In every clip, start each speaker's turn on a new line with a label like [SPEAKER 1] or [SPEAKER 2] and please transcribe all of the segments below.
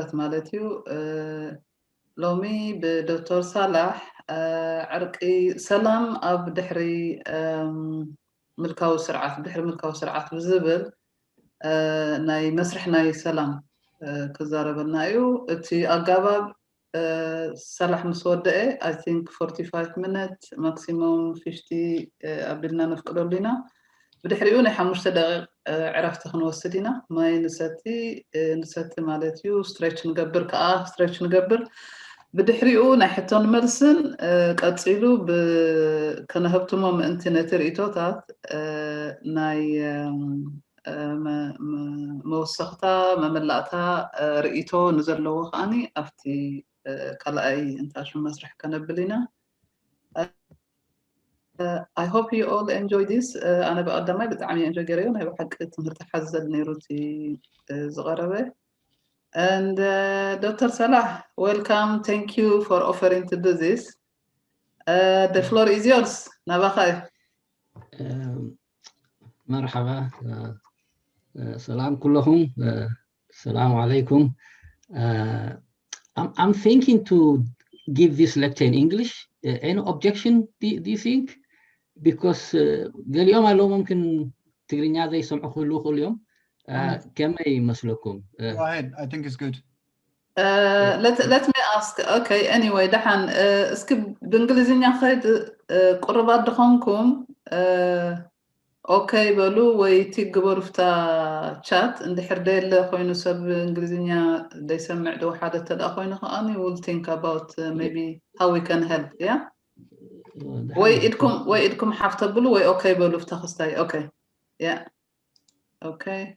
[SPEAKER 1] ህንጸት ማለት እዩ ሎሚ ብዶክተር ሳላሕ ዕርቂ ሰላም ኣብ ድሕሪ ምልካዊ ስርዓት ብዝብል ናይ መስርሕ ናይ ሰላም ክዛረበና እዩ እቲ ኣጋባብ ሳላሕ ምስ ወደአ I think 45 minutes maximum 50 ኣቢልና ነፍቅደሉ ኢና بدحريو ናይ 5 دقائق عرفت ክንወስድ ኢና ማይ ንሰቲ ማለት እዩ ስትሬች ንገብር ከዓ ስትሬች ንገብር بدحريو ናይ ሕቶን መልስን ቀፂሉ ከነህብትሞ ምእንቲ ነቲ ርእቶታት ናይ መወሰኽታ መመላእታ ርእቶ ንዘለዎ ከዓኒ ኣብቲ ካልኣይ እንታሽ መስርሕ ከነብል ኢና I hope you all enjoy this. أنا بقدم بتعمي enjoy جريون هاي بحق تمرت حزل نيروتي زغربة. And Dr. Salah, welcome. Thank you for offering to do this. The floor is yours. نبخير.
[SPEAKER 2] مرحبا. سلام كلهم. السلام عليكم. I'm thinking to give this lecture in English. Any objection? Do you think? Because اليوم لو ممكن تقرينيا ذا يسمعوا كل يوم كما يمثلكم.
[SPEAKER 3] Go ahead. I think it's good.
[SPEAKER 1] Let me ask. Okay. Anyway, دحين اسكب بالإنجليزية خيد قربات دخانكم. Okay بلو ويتيجبر في chat عند حرديل خوينو سب إنجليزية ده يسمع دو حادة الأخوين خاني will think about maybe how we can help. Yeah. ويدكم حافظ بلو وي اوكي بلو فتخستاي اوكي يا اوكي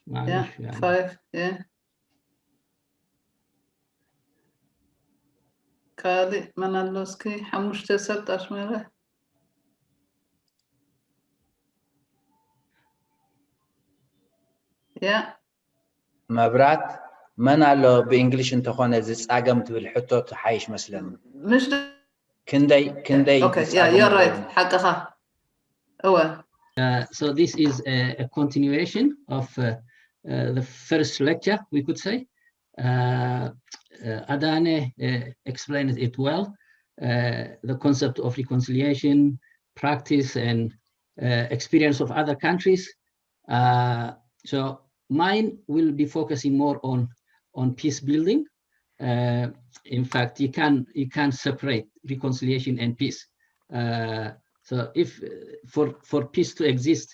[SPEAKER 2] معلش
[SPEAKER 1] يعني 5 يا كالي منالوسكي حموش تسبت اشمله يا
[SPEAKER 4] مبرات منالو بانجلش انت خونا زي صاقمت بالحطو تحايش مثلا
[SPEAKER 1] مش
[SPEAKER 4] كندي
[SPEAKER 1] okay yeah you're right حقها هو
[SPEAKER 2] so this is a continuation of the first lecture we could say Adane explained it well the concept of reconciliation practice and experience of other countries so mine will be focusing more on peace building in fact you can separate reconciliation and peace so if for peace to exist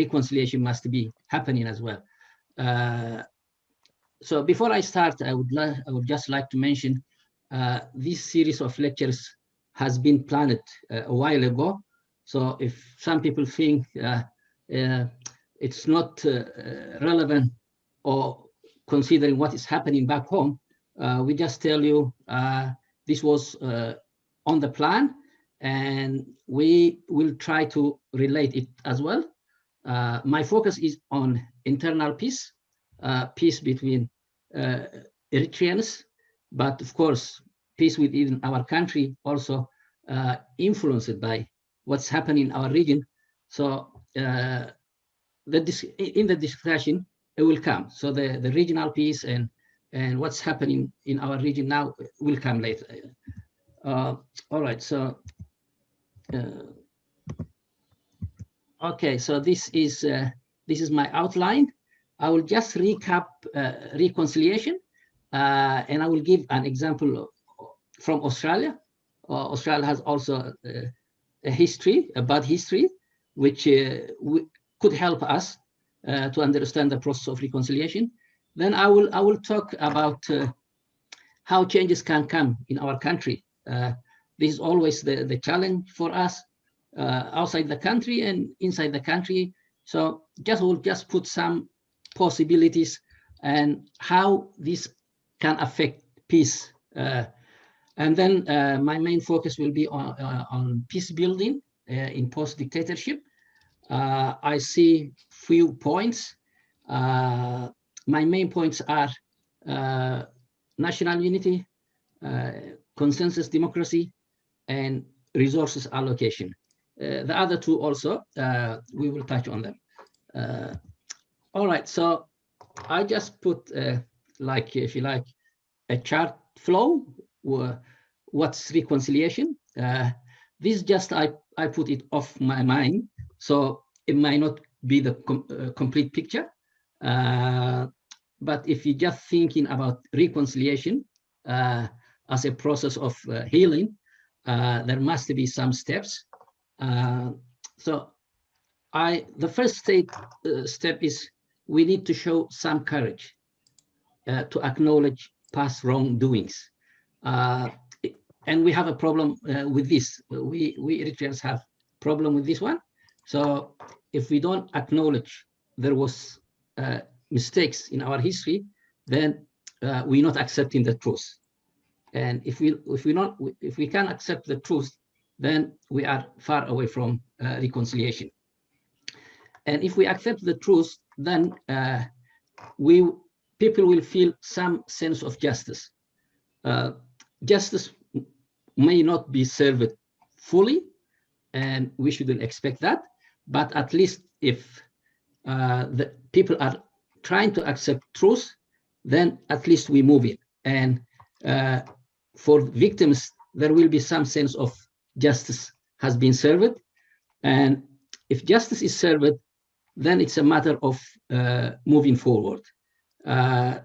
[SPEAKER 2] reconciliation must be happening as well so before I start I would just like to mention this series of lectures has been planned a while ago so if some people think it's not relevant or considering what is happening back home we just tell you this was on the plan and we will try to relate it as well. My focus is on internal peace, peace between Eritreans, but of course peace within our country also influenced by what's happening in our region. So in the discussion it will come. So the regional peace and what's happening in our region now will come later. All right, so okay, so this is my outline. I will just recap reconciliation, and I will give an example from Australia. Australia has also a history, a bad history, which could help us to understand the process of reconciliation. Then I will talk about how changes can come in our country. This is always the challenge for us outside the country and inside the country. So we'll just put some possibilities and how this can affect peace. And then my main focus will be on peace building in post-dictatorship. I see few points. My main points are national unity, consensus democracy, and resources allocation. The other two also, we will touch on them. All right, so I just put like, if you like, a chart flow. What's reconciliation? This just I put it off my mind, so it might not be the complete picture. But if you're just thinking about reconciliation as a process of healing, there must be some steps. So the first step is we need to show some courage to acknowledge past wrongdoings. And we have a problem with this. We Eritreans have problem with this one. So if we don't acknowledge there was mistakes in our history, then we're not accepting the truth. And if we can't accept the truth, then we are far away from reconciliation. And if we accept the truth, then people will feel some sense of justice. Justice may not be served fully, and we shouldn't expect that. But at least if the people are trying to accept truth, then at least we move it. And for victims, there will be some sense of justice has been served. And if justice is served, then it's a matter of moving forward.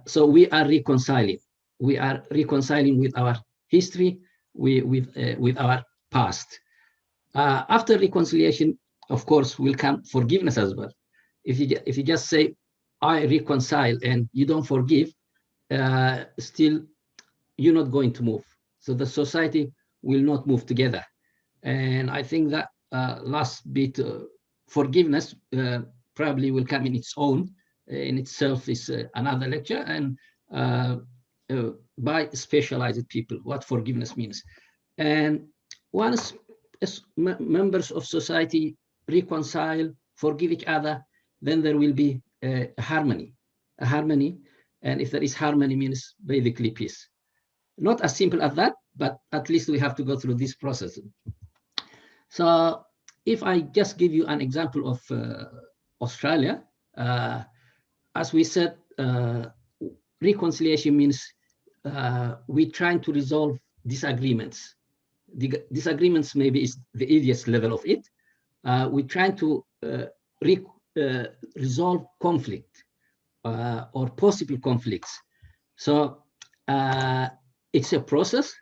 [SPEAKER 2] So we are reconciling. We are reconciling with our history, with our past. After reconciliation, of course, will come forgiveness as well. If you just say, I reconcile, and you don't forgive, still you're not going to move. So the society will not move together. And I think that last bit, forgiveness, probably will come in its own. In itself is another lecture, and by specialized people, what forgiveness means. And once members of society reconcile, forgive each other, then there will be a harmony. And if there is harmony, means basically peace. Not as simple as that, but at least we have to go through this process. So if I just give you an example of Australia, as we said, reconciliation means we're trying to resolve disagreements. The disagreements maybe is the easiest level of it. We're trying to resolve conflict or possible conflicts. So it's a process,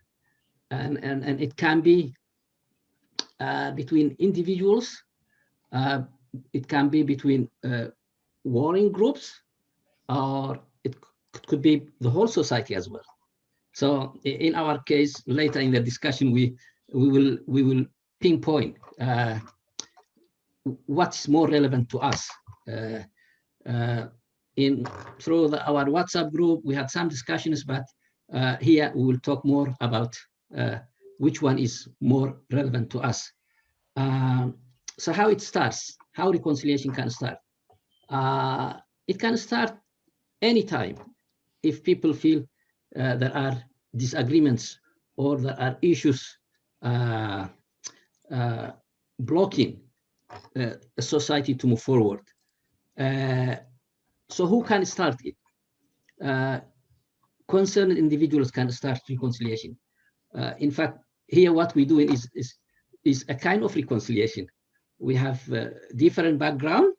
[SPEAKER 2] and it can be between individuals. It can be between warring groups, or it could be the whole society as well. So in our case, later in the discussion, we will pinpoint what's more relevant to us. Through our WhatsApp group, we had some discussions, but here we will talk more about which one is more relevant to us. So how it starts, how reconciliation can start. It can start anytime if people feel there are disagreements or there are issues blocking a society to move forward. So who can start it? Concerned individuals can start reconciliation. In fact, here what we do is a kind of reconciliation. We have different background.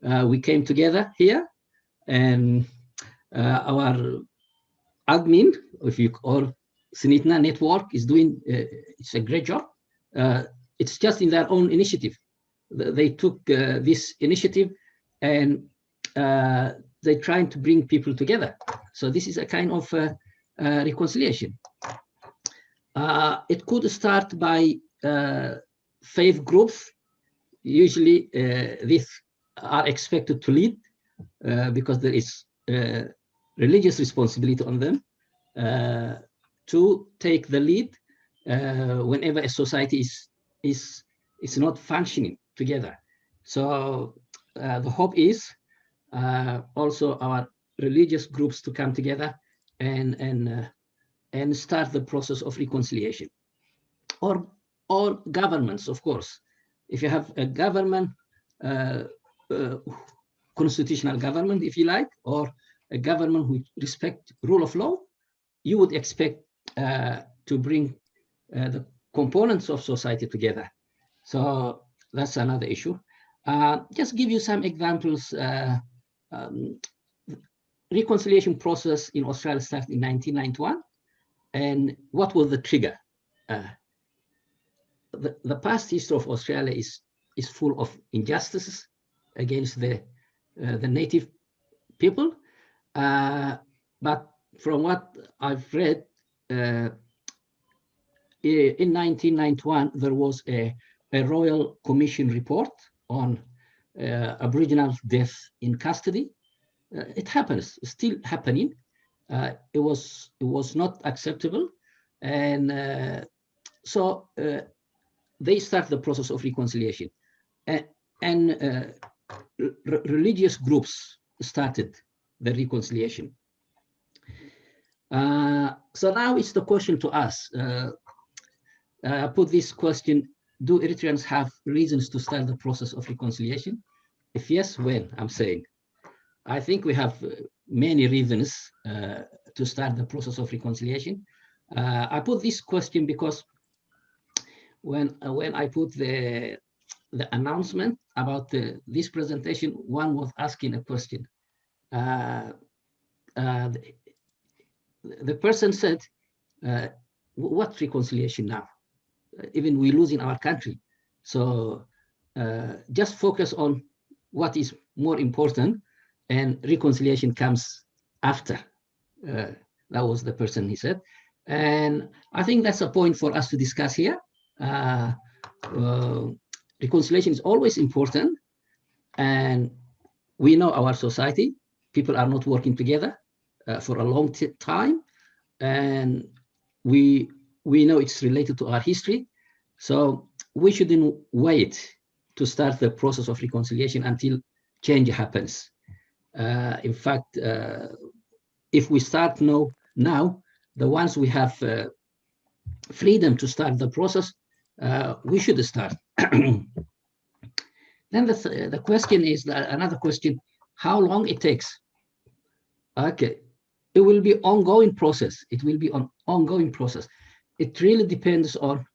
[SPEAKER 2] We came together here, and our admin, or Snitna network, is doing it's a great job. It's just in their own initiative. They took this initiative, and they're trying to bring people together. So this is a kind of reconciliation. It could start by faith groups. Usually these are expected to lead because there is religious responsibility on them to take the lead whenever a society is not functioning together. So the hope is also our religious groups to come together and start the process of reconciliation. Or governments, of course. If you have a government, constitutional government, if you like, or a government who respect rule of law, you would expect to bring the components of society together. So that's another issue. Just give you some examples. Reconciliation process in Australia started in 1991. And what was the trigger? The past history of Australia is full of injustices against the native people. But from what I've read, in 1991, there was a Royal Commission report on Aboriginal death in custody. It happens, it's still happening. It was not acceptable, and so they start the process of reconciliation, and religious groups started the reconciliation. So now it's the question to us. I put this question: do Eritreans have reasons to start the process of reconciliation? If yes, when? I'm saying, I think we have many reasons to start the process of reconciliation. I put this question because when I put the announcement about this presentation, one was asking a question. The person said, what reconciliation now? Even we lose in our country. So just focus on what is more important, and reconciliation comes after. That was the person, he said. And I think that's a point for us to discuss here. Reconciliation is always important. And we know our society, people are not working together for a long time. And we know it's related to our history. So we shouldn't wait to start the process of reconciliation until change happens. In fact, if we start now, the ones we have freedom to start the process, we should start. Then the question is, another question, how long it takes? Okay, it will be ongoing process. It will be an ongoing process. It really depends on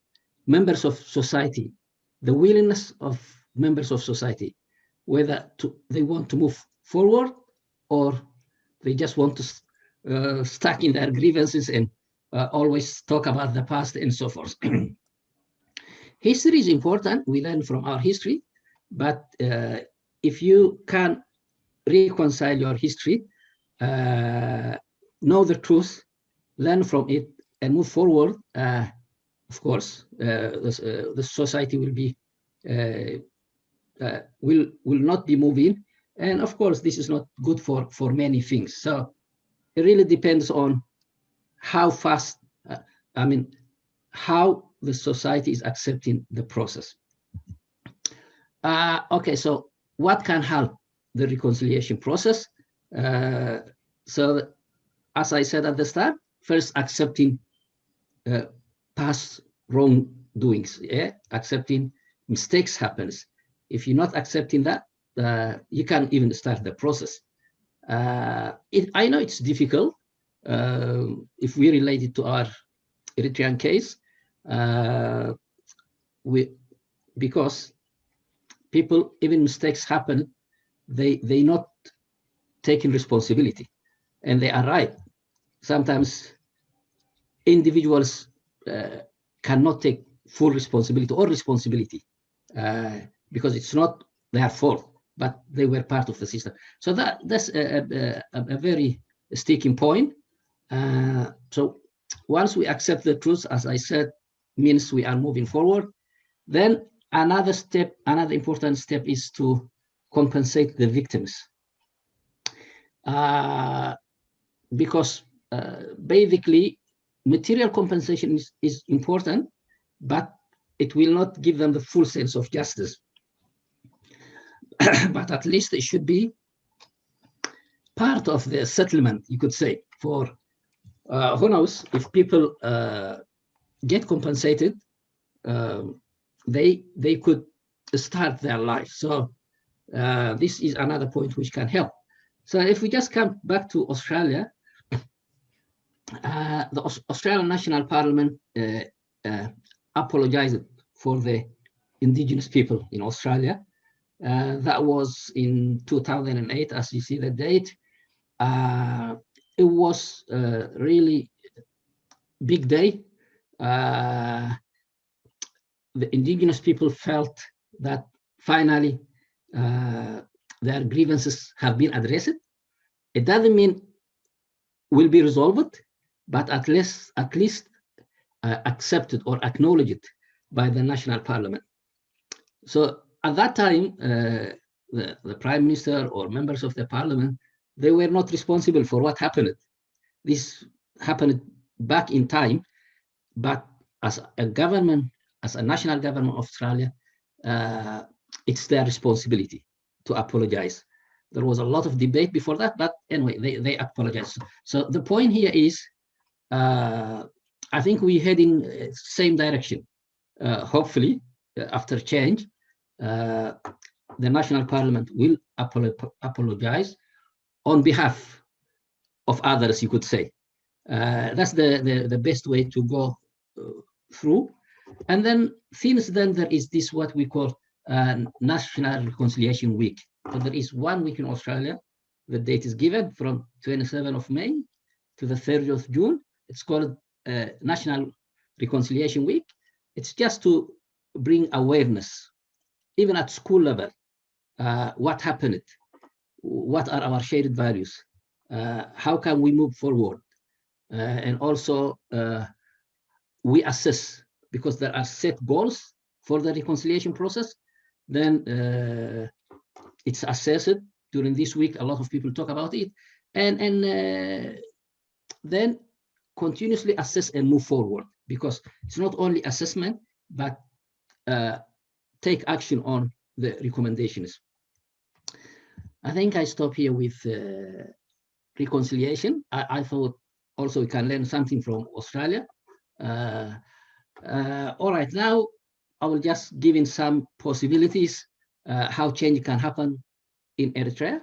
[SPEAKER 2] members of society, the willingness of members of society, whether they want to move forward or they just want to stuck in their grievances and always talk about the past and so forth. History is important. We learn from our history, but if you can reconcile your history, know the truth, learn from it, and move forward, of course, the society will be will not be moving, and of course, this is not good for many things. So it really depends on how fast, how the society is accepting the process. Okay, so what can help the reconciliation process? So as I said at the start, first accepting past wrongdoings, accepting mistakes happens. If you're not accepting that, you can't even start the process. I know it's difficult if we relate it to our Eritrean case, because people, even mistakes happen, they not taking responsibility, and they are right. Sometimes individuals cannot take full responsibility or responsibility because it's not their fault, but they were part of the system. So that's a very sticking point. So once we accept the truth, as I said, means we are moving forward. Then another important step is to compensate the victims. Because basically material compensation is important, but it will not give them the full sense of justice. But at least it should be part of the settlement, you could say, for who knows, if people get compensated, they could start their life. So this is another point which can help. So if we just come back to Australia, the Australian National Parliament apologized for the indigenous people in Australia. That was in 2008, as you see the date. It was a really big day. The indigenous people felt that finally their grievances have been addressed. It doesn't mean will be resolved, but at least accepted or acknowledged by the national parliament. So at that time, the prime minister or members of the parliament, they were not responsible for what happened. This happened back in time, but as a government, as a national government of Australia, it's their responsibility to apologize. There was a lot of debate before that, but anyway, they apologized. So the point here is, I think we head in the same direction. Hopefully, after change, the national parliament will apologize on behalf of others, you could say. That's the best way to go through. And then since then, there is this what we call National Reconciliation Week. So there is 1 week in Australia. The date is given from 27th of May to the 30th of June. It's called National Reconciliation Week. It's just to bring awareness, even at school level, what happened, what are our shared values, how can we move forward, and also we assess, because there are set goals for the reconciliation process, then it's assessed during this week. A lot of people talk about it, and then continuously assess and move forward, because it's not only assessment, but take action on the recommendations. I think I stop here with reconciliation. I thought also we can learn something from Australia. All right, now I will just give in some possibilities how change can happen in Eritrea.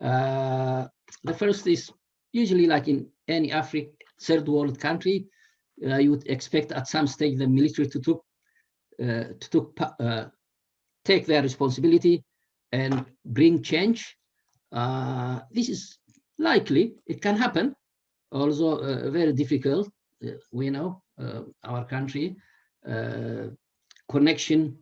[SPEAKER 2] The first is usually like in any African third world country, you would expect at some stage the military to take their responsibility and bring change. This is likely, it can happen, although very difficult. We know our country, communication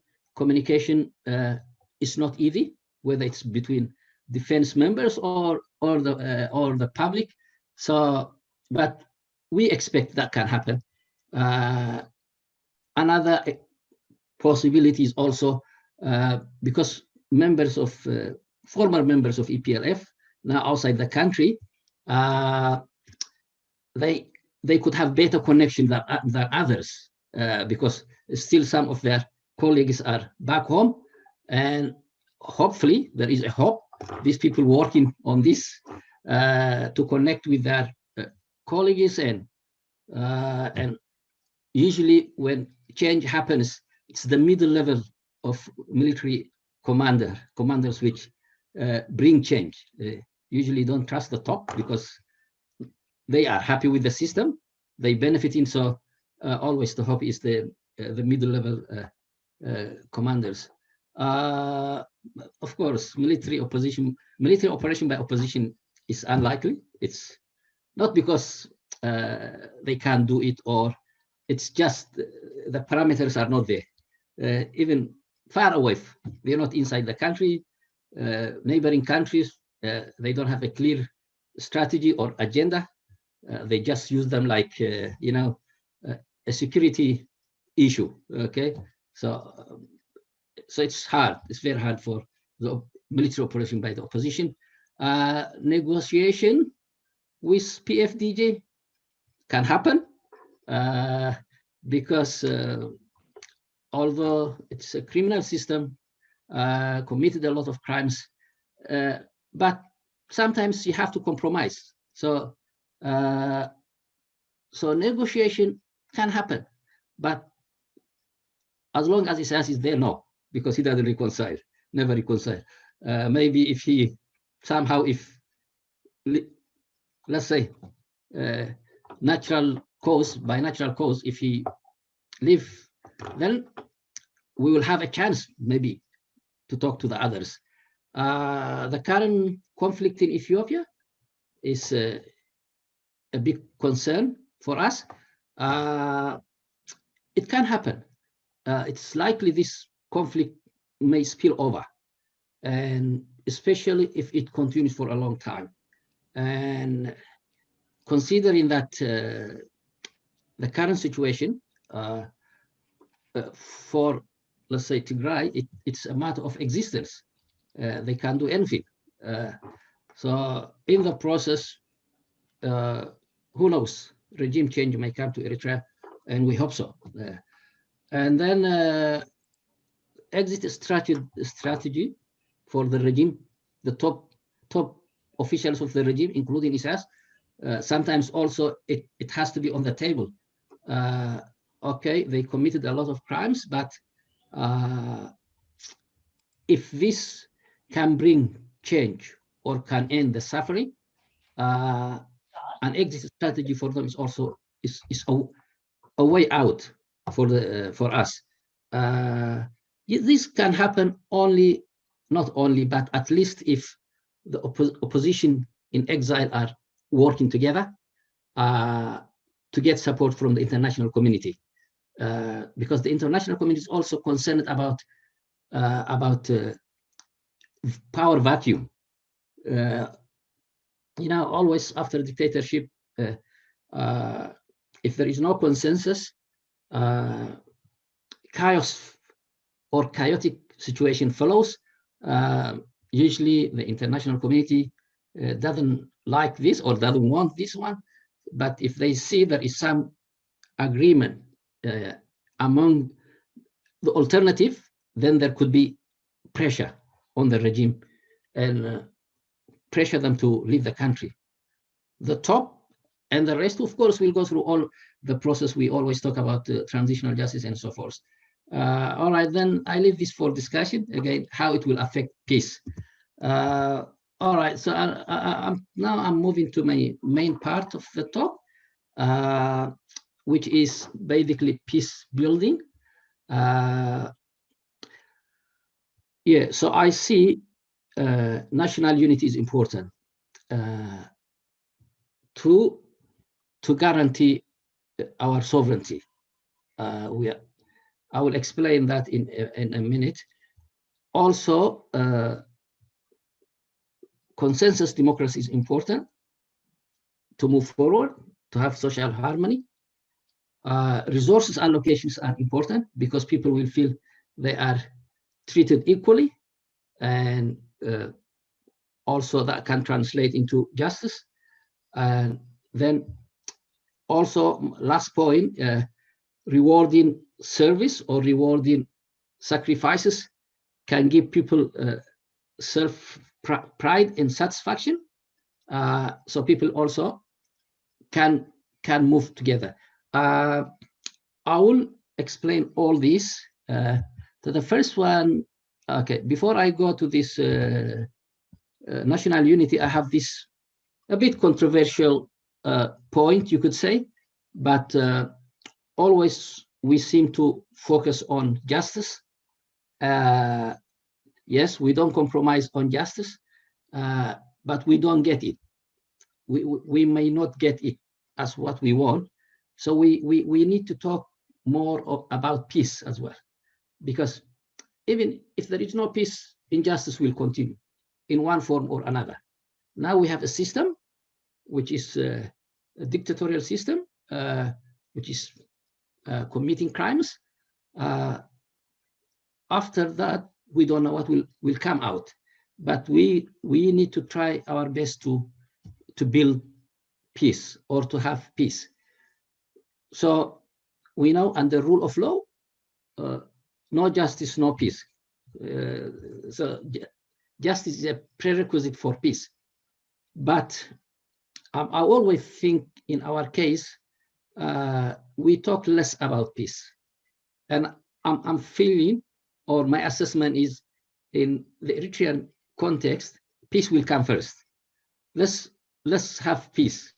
[SPEAKER 2] is not easy, whether it's between defense members or the public. So, but we expect that can happen. Another possibility is also because former members of EPLF now outside the country, they could have better connection than others, because still some of their colleagues are back home, and hopefully there is a hope. These people working on this to connect with their colleagues, and usually when change happens, it's the middle level of military commanders which bring change. They usually don't trust the top because they are happy with the system, they benefit in. So always the hope is the middle level commanders. Of course, military operation by opposition is unlikely. It's not because they can't do it, or it's just the parameters are not there. Even far away, they're not inside the country. Neighboring countries, they don't have a clear strategy or agenda. They just use them like a security issue. Okay, so it's hard. It's very hard for the military operation by the opposition. Negotiation with PFDJ can happen because although it's a criminal system, committed a lot of crimes, but sometimes you have to compromise. So negotiation can happen, but as long as he says he's there, no, because he doesn't reconcile, never reconcile. Maybe if he somehow, if let's say, natural cause, by natural cause, if he leave, then we will have a chance maybe to talk to the others. The current conflict in Ethiopia is a big concern for us. It can happen. It's likely this conflict may spill over, and especially if it continues for a long time. And considering that the current situation for, let's say, Tigray, it's a matter of existence. They can't do anything. So in the process, who knows, regime change may come to Eritrea, and we hope so. And then exit strategy for the regime, the top officials of the regime, including Isaias, sometimes also it has to be on the table. Okay, they committed a lot of crimes, but if this can bring change or can end the suffering, an exit strategy for them is also a way out for us. This can happen not only, but at least if the opposition in exile are working together to get support from the international community, because the international community is also concerned about power vacuum. Always after dictatorship, if there is no consensus, chaos or chaotic situation follows. Usually the international community doesn't like this or doesn't want this one, but if they see there is some agreement among the alternative, then there could be pressure on the regime and pressure them to leave the country. The top and the rest, of course, will go through all the process. We always talk about transitional justice and so forth. All right, then I leave this for discussion, again, how it will affect peace. All right, so now I'm moving to my main part of the talk, which is basically peace building. Yeah, so I see national unity is important to guarantee our sovereignty. I will explain that in a minute. Also, consensus democracy is important to move forward, to have social harmony. Resources allocations are important because people will feel they are treated equally, and also that can translate into justice. And then also, last point, rewarding service or rewarding sacrifices can give people self-pride and satisfaction, so people also can move together. I will explain all this. So the first one, okay, before I go to this national unity, I have this a bit controversial point, you could say, but always we seem to focus on justice. Yes, we don't compromise on justice, but we don't get it. We may not get it as what we want. So we need to talk more about peace as well, because even if there is no peace, injustice will continue in one form or another. Now we have a system which is a dictatorial system, which is committing crimes. After that, we don't know what will come out, but we need to try our best to build peace or to have peace. So we know under rule of law, no justice, no peace. So justice is a prerequisite for peace. But I always think in our case, we talk less about peace. And I'm feeling, or my assessment is, in the Eritrean context, peace will come first. Let's let's have peace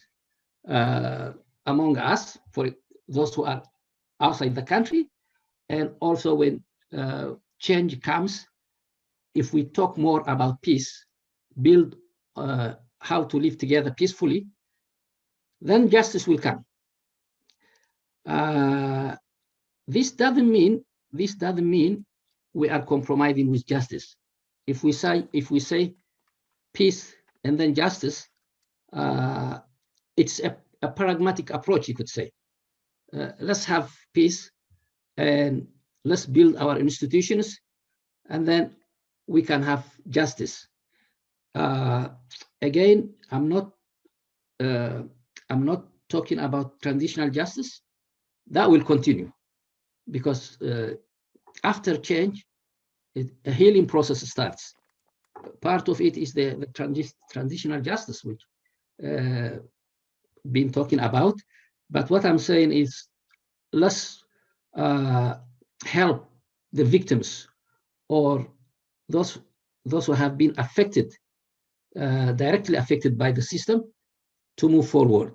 [SPEAKER 2] among us, for those who are outside the country, and also when change comes, if we talk more about peace, build how to live together peacefully, then justice will come. This doesn't mean we are compromising with justice. If we say peace and then justice, it's a pragmatic approach, you could say. Let's have peace and let's build our institutions, and then we can have justice. Again, I'm not talking about transitional justice. That will continue, because after change, a healing process starts. Part of it is the transitional justice, which been talking about. But what I'm saying is, let's help the victims or those who have been affected, directly affected by the system, to move forward.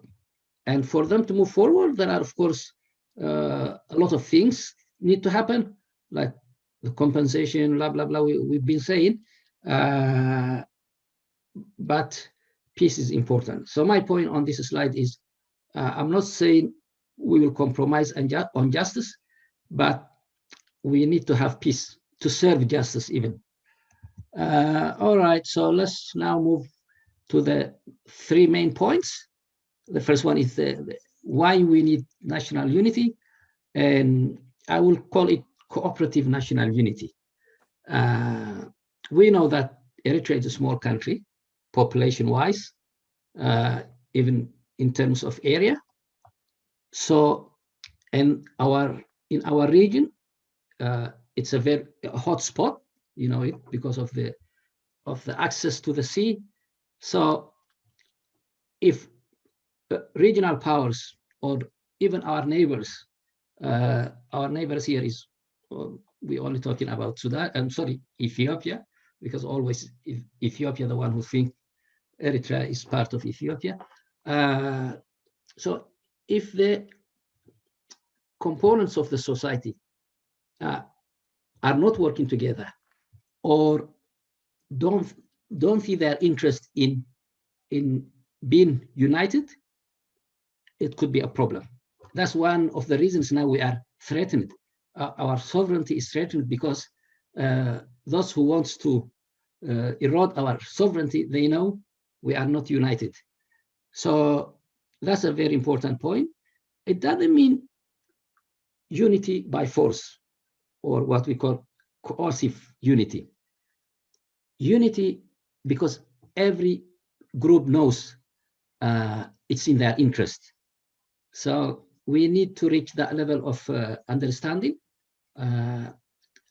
[SPEAKER 2] And for them to move forward, there are, of course, a lot of things need to happen, like the compensation, blah, blah, blah, we've been saying. But peace is important. So my point on this slide is, I'm not saying we will compromise on justice, but we need to have peace to serve justice even. All right, so let's now move to the three main points. The first one is why we need national unity, and I will call it cooperative national unity. We know that Eritrea is a small country, population-wise, even in terms of area. So, in our region, it's a very hot spot, you know it, because of the access to the sea. So, if regional powers or even our neighbors here is, we're only talking about Sudan, I'm sorry, Ethiopia, because always Ethiopia the one who think Eritrea is part of Ethiopia. So if the components of the society are not working together, or don't see their interest in being united, it could be a problem. That's one of the reasons now we are threatened. Our sovereignty is threatened because those who want to erode our sovereignty, they know we are not united. So that's a very important point. It doesn't mean unity by force, or what we call coercive unity. Unity because every group knows it's in their interest. So we need to reach that level of understanding.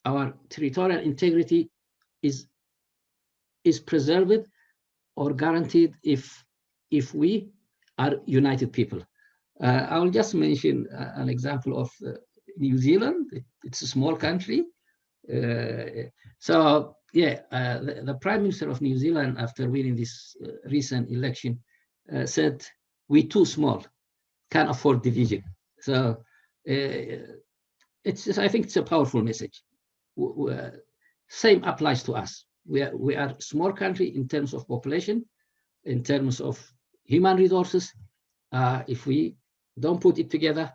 [SPEAKER 2] Our territorial integrity is preserved or guaranteed if we are united people. I will just mention an example of New Zealand. It's a small country. So yeah, the Prime Minister of New Zealand, after winning this recent election, said, "We're too small, can't afford division." So I think it's a powerful message. Same applies to us. We are a small country in terms of population, in terms of human resources. If we don't put it together,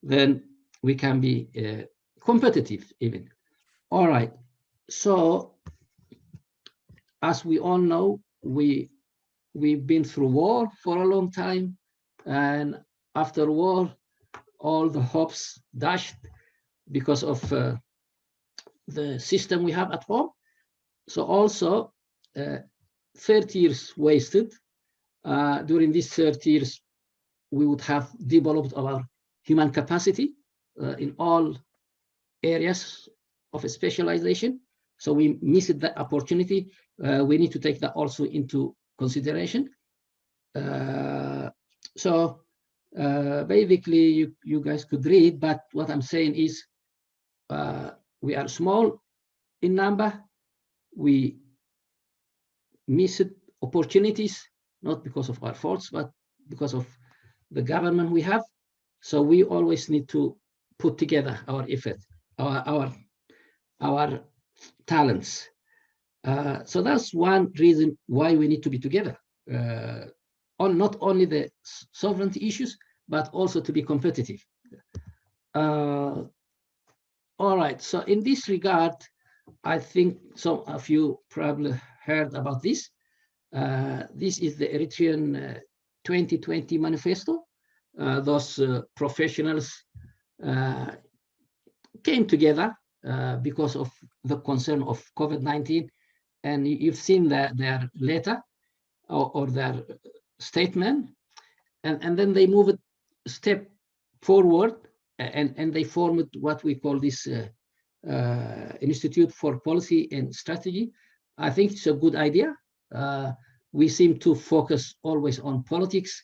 [SPEAKER 2] then we can be competitive even. All right. So as we all know, we've been through war for a long time, and after war, all the hopes dashed because of the system we have at home. So also 30 years wasted. During these 30 years, we would have developed our human capacity in all areas of specialization. So we missed that opportunity. We need to take that also into consideration. So basically, you guys could read, but what I'm saying is we are small in number. We missed opportunities. not because of our faults, but because of the government we have. So we always need to put together our effort, our talents. So that's one reason why we need to be together, on not only the sovereignty issues, but also to be competitive. All right, so in this regard, I think some of you probably heard about this. This is the Eritrean 2020 Manifesto. Those professionals came together because of the concern of COVID-19, and you've seen their letter or their statement, and then they moved a step forward, and they formed what we call this Institute for Policy and Strategy. I think it's a good idea. We seem to focus always on politics,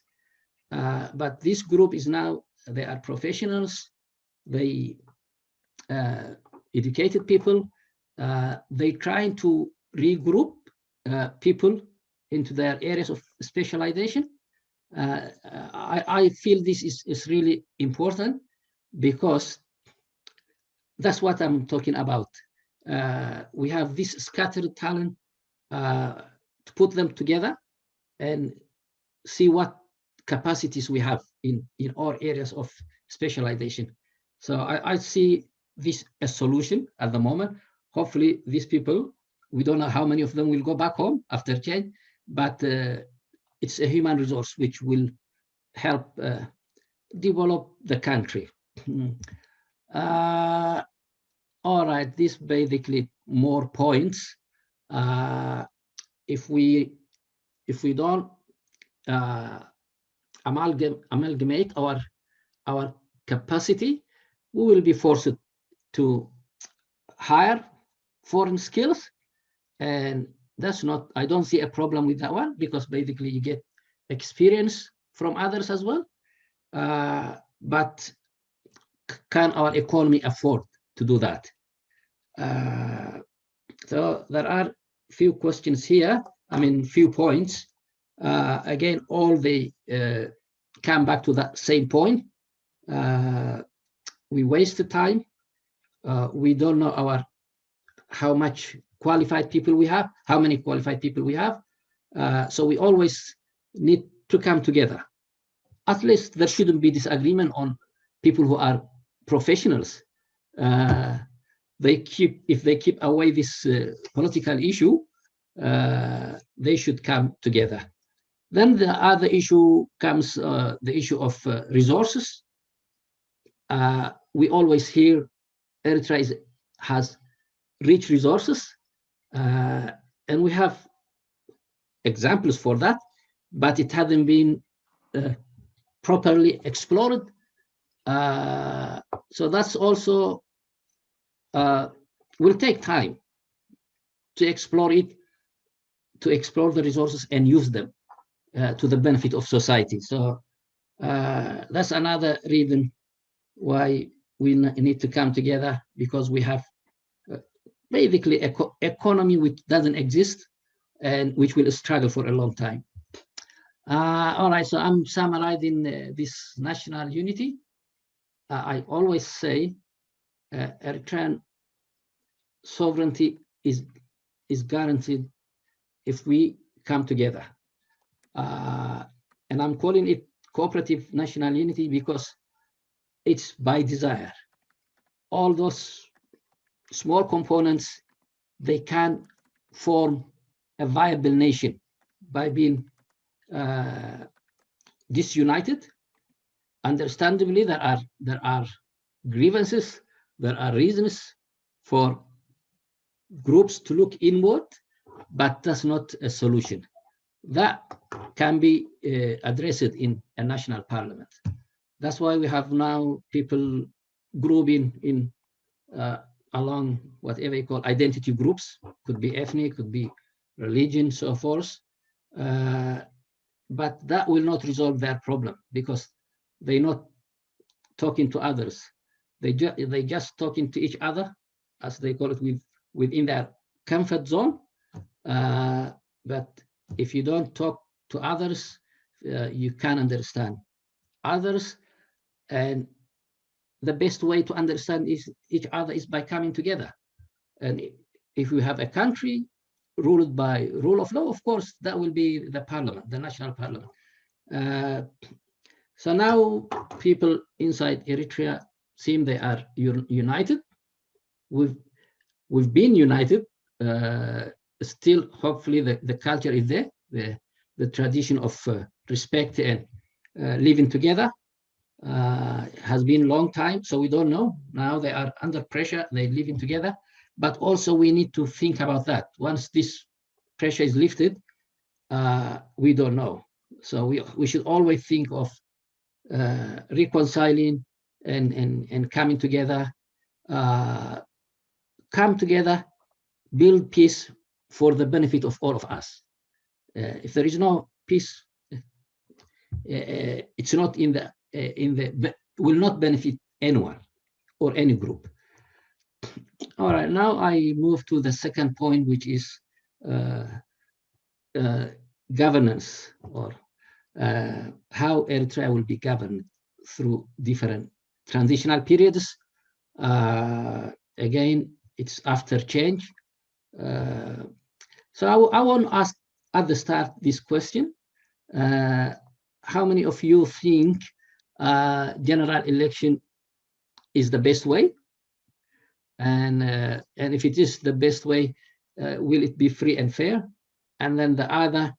[SPEAKER 2] but this group is now, they are professionals, they educated people, they trying to regroup people into their areas of specialization. I feel this is really important, because that's what I'm talking about. We have this scattered talent, to put them together and see what capacities we have in our areas of specialization. So I see this a solution at the moment. Hopefully these people, we don't know how many of them will go back home after change, but it's a human resource which will help develop the country. All right, this basically more points. If we don't amalgamate our capacity, we will be forced to hire foreign skills, and that's not, I don't see a problem with that one, because basically you get experience from others as well. But can our economy afford to do that? So there are few questions here, I mean, few points. Again, all they come back to that same point. We waste the time. We don't know how much qualified people we have, how many qualified people we have. So we always need to come together. At least there shouldn't be disagreement on people who are professionals. If they keep away this political issue, they should come together. Then the other issue comes, the issue of resources. We always hear Eritrea has rich resources, and we have examples for that, but it hasn't been properly explored. So that's also will take time to explore it, to explore the resources and use them to the benefit of society. So that's another reason why we need to come together, because we have basically an economy which doesn't exist and which will struggle for a long time. All right, so I'm summarizing this national unity. I always say Eritrean sovereignty is guaranteed if we come together. And I'm calling it cooperative national unity because it's by desire. All those small components, they can form a viable nation by being disunited. Understandably, there are grievances, there are reasons for groups to look inward, but that's not a solution. That can be addressed in a national parliament. That's why we have now people grouping in along whatever you call identity groups, could be ethnic, could be religion, so forth. But that will not resolve their problem because they're not talking to others. They just talking to each other, as they call it, within their comfort zone. But if you don't talk to others, you can understand others, and the best way to understand each other is by coming together. And if we have a country ruled by rule of law, of course, that will be the parliament, the national parliament. So now people inside Eritrea seem they are united. We've been united. Still, hopefully, the culture is there, the tradition of respect and living together has been a long time, so we don't know. Now they are under pressure, they're living together, but also we need to think about that. Once this pressure is lifted, we don't know. So we should always think of reconciling and coming together, come together, build peace for the benefit of all of us. If there is no peace, it's not will not benefit anyone or any group. All right, now I move to the second point, which is governance, or how Eritrea will be governed through different transitional periods. Again, it's after change. So I want to ask at the start this question. How many of you think general election is the best way? And if it is the best way, will it be free and fair? And then the other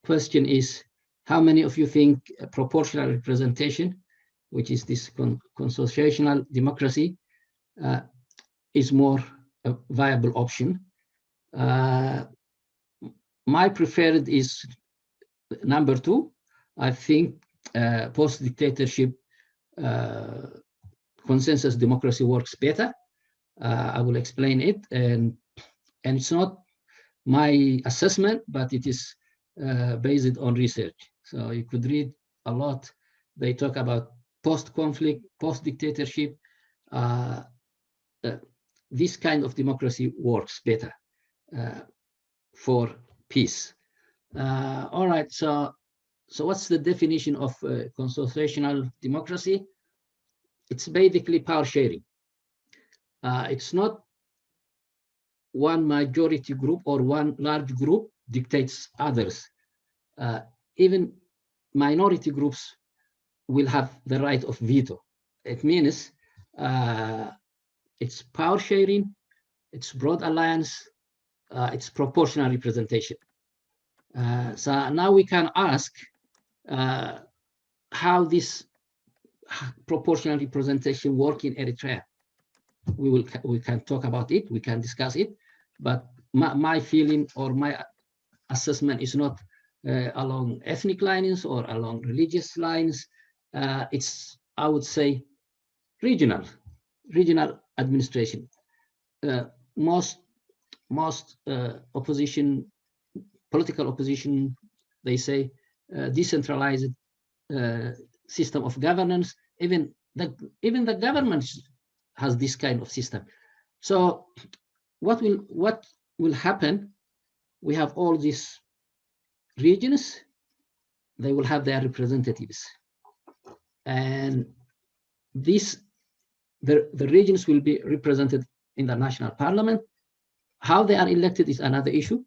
[SPEAKER 2] question is, how many of you think proportional representation, which is this consultational democracy, is more a viable option? My preferred is number 2. I think post-dictatorship consensus democracy works better. I will explain it, and it's not my assessment, but it is based on research. So you could read a lot. They talk about post-conflict, post-dictatorship. This kind of democracy works better for peace. All right, so what's the definition of consultational democracy? It's basically power sharing. It's not one majority group or one large group dictates others. Even minority groups will have the right of veto. It means it's power sharing, it's broad alliance, it's proportional representation. So now we can ask how this proportional representation work in Eritrea. We can talk about it, we can discuss it, but my feeling or my assessment is not along ethnic lines or along religious lines. It's, I would say, regional administration. Most opposition, political opposition, they say decentralized system of governance. Even the government has this kind of system. So what will happen? We have all these regions, they will have their representatives, and the regions will be represented in the national parliament. How they are elected is another issue.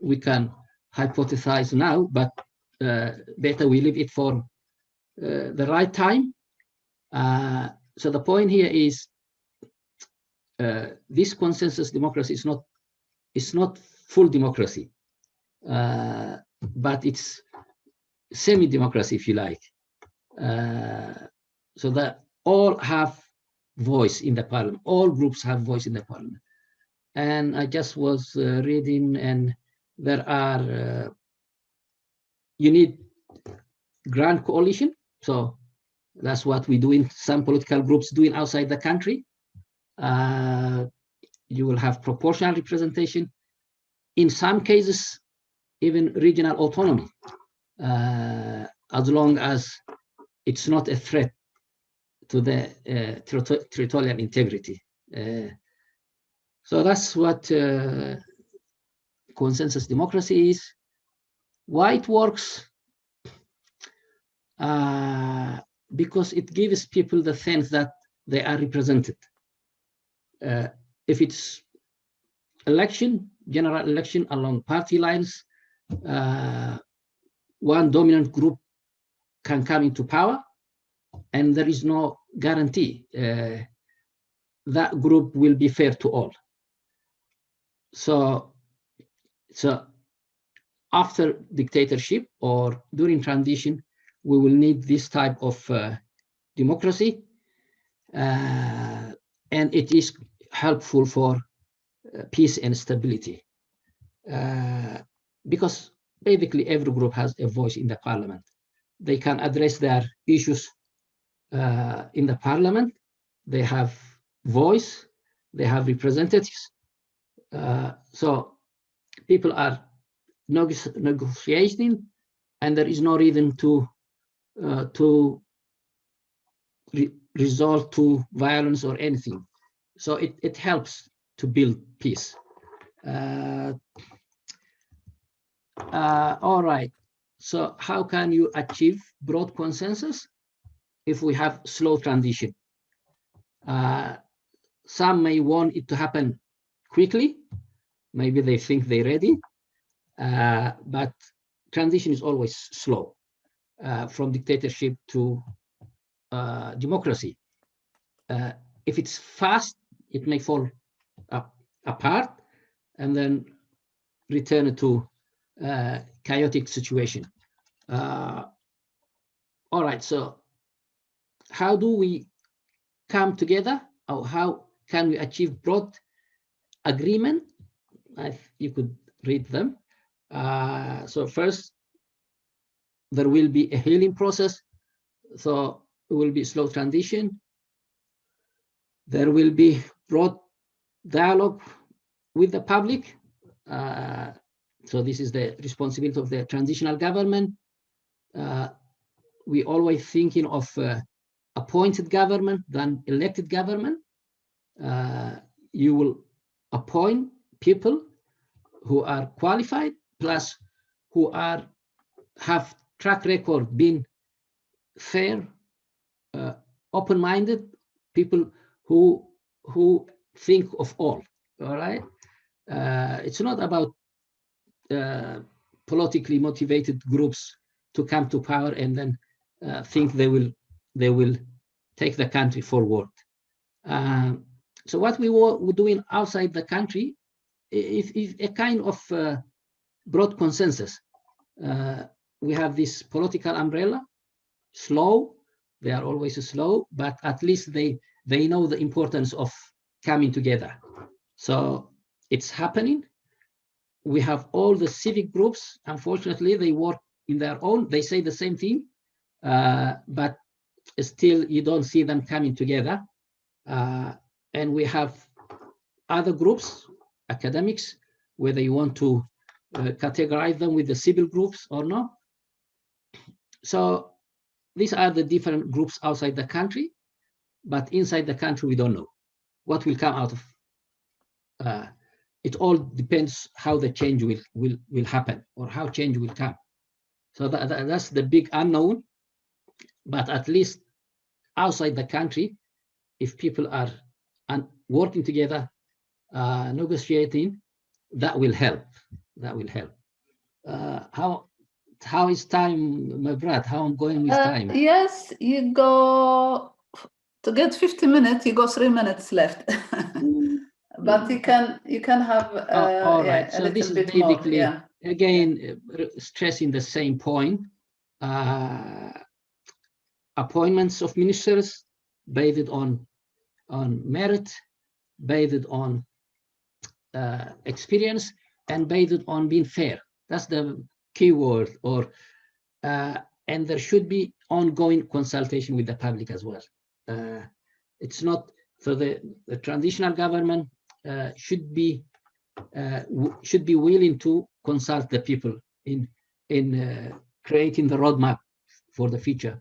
[SPEAKER 2] We can hypothesize now, but better we leave it for the right time. So the point here is this consensus democracy is not full democracy, but it's semi-democracy, if you like. So that all have voice in the parliament, all groups have voice in the parliament. And I just was reading, and there are, you need grand coalition. So that's what we do in some political groups doing outside the country. You will have proportional representation. In some cases, even regional autonomy, as long as it's not a threat to the territorial integrity. So that's what consensus democracy is. Why it works? Because it gives people the sense that they are represented. If it's election, general election along party lines, one dominant group can come into power, and there is no guarantee that group will be fair to all. So after dictatorship or during transition, we will need this type of democracy, and it is helpful for peace and stability, because basically every group has a voice in the parliament. They can address their issues in the parliament. They have voice, they have representatives. So people are negotiating, and there is no reason to resort to violence or anything. So it helps to build peace. All right. So how can you achieve broad consensus if we have slow transition? Some may want it to happen quickly. Maybe they think they're ready, but transition is always slow, from dictatorship to democracy. If it's fast, it may fall apart and then return to chaotic situation. All right, so how do we come together, or how can we achieve broad agreement? You could read them. So first, there will be a healing process. So it will be slow transition. There will be broad dialogue with the public. So this is the responsibility of the transitional government. We always thinking of appointed government than elected government. You will appoint people who are qualified, plus who have track record being fair, open-minded, people who think of all right? It's not about politically motivated groups to come to power and then think they will take the country forward. So what we were doing outside the country is a kind of broad consensus. We have this political umbrella, slow, they are always slow, but at least they know the importance of coming together. So it's happening. We have all the civic groups. Unfortunately, they work in their own, they say the same thing, but still you don't see them coming together. And we have other groups, academics, whether you want to categorize them with the civil groups or not. So these are the different groups outside the country, but inside the country, we don't know what will come out of. It all depends how the change will happen or how change will come. So that's the big unknown. But at least outside the country, if people are working together, negotiating, that will help. That will help. How is time, Mebrat? How I'm going with time?
[SPEAKER 1] Yes, you go to get 50 minutes. You go 3 minutes left, but you can have
[SPEAKER 2] all right.
[SPEAKER 1] a
[SPEAKER 2] so this is
[SPEAKER 1] bit
[SPEAKER 2] basically
[SPEAKER 1] more, yeah.
[SPEAKER 2] Again stressing the same point. Appointments of ministers based on merit, based on experience, and based on being fair. That's the key word. And there should be ongoing consultation with the public as well. It's not so the transitional government should be willing to consult the people in creating the roadmap for the future.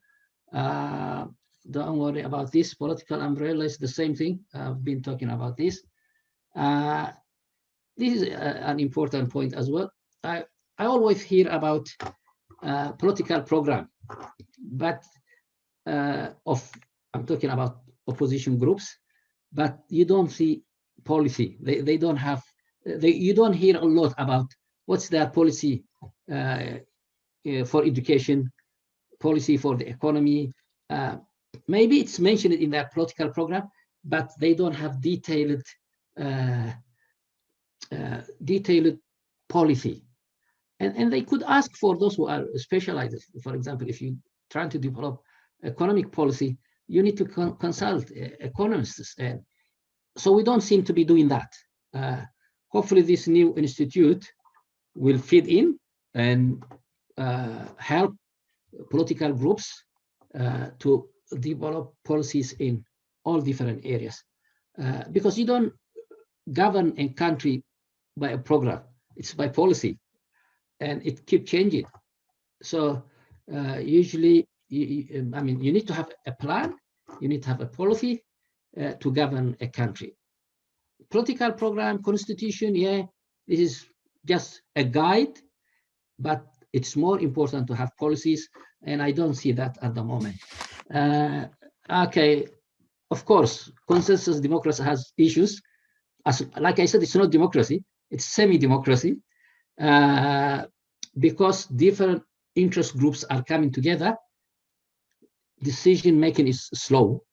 [SPEAKER 2] Don't worry about this. Political umbrella is the same thing. I've been talking about this. This is an important point as well. I always hear about political program, but I'm talking about opposition groups, but you don't see policy. They don't have, you don't hear a lot about what's their policy for education, policy for the economy. Maybe it's mentioned in their political program, but they don't have detailed policy. And they could ask for those who are specialized. For example, if you're trying to develop economic policy, you need to consult economists. And so we don't seem to be doing that. Hopefully this new institute will fit in and help political groups to develop policies in all different areas. Because you don't govern a country by a program, it's by policy, and it keeps changing. So usually, you need to have a plan, you need to have a policy to govern a country. Political program, constitution, yeah, this is just a guide, but it's more important to have policies, and I don't see that at the moment. Okay, of course, consensus democracy has issues. Like I said, it's not democracy, it's semi-democracy, because different interest groups are coming together. Decision making is slow.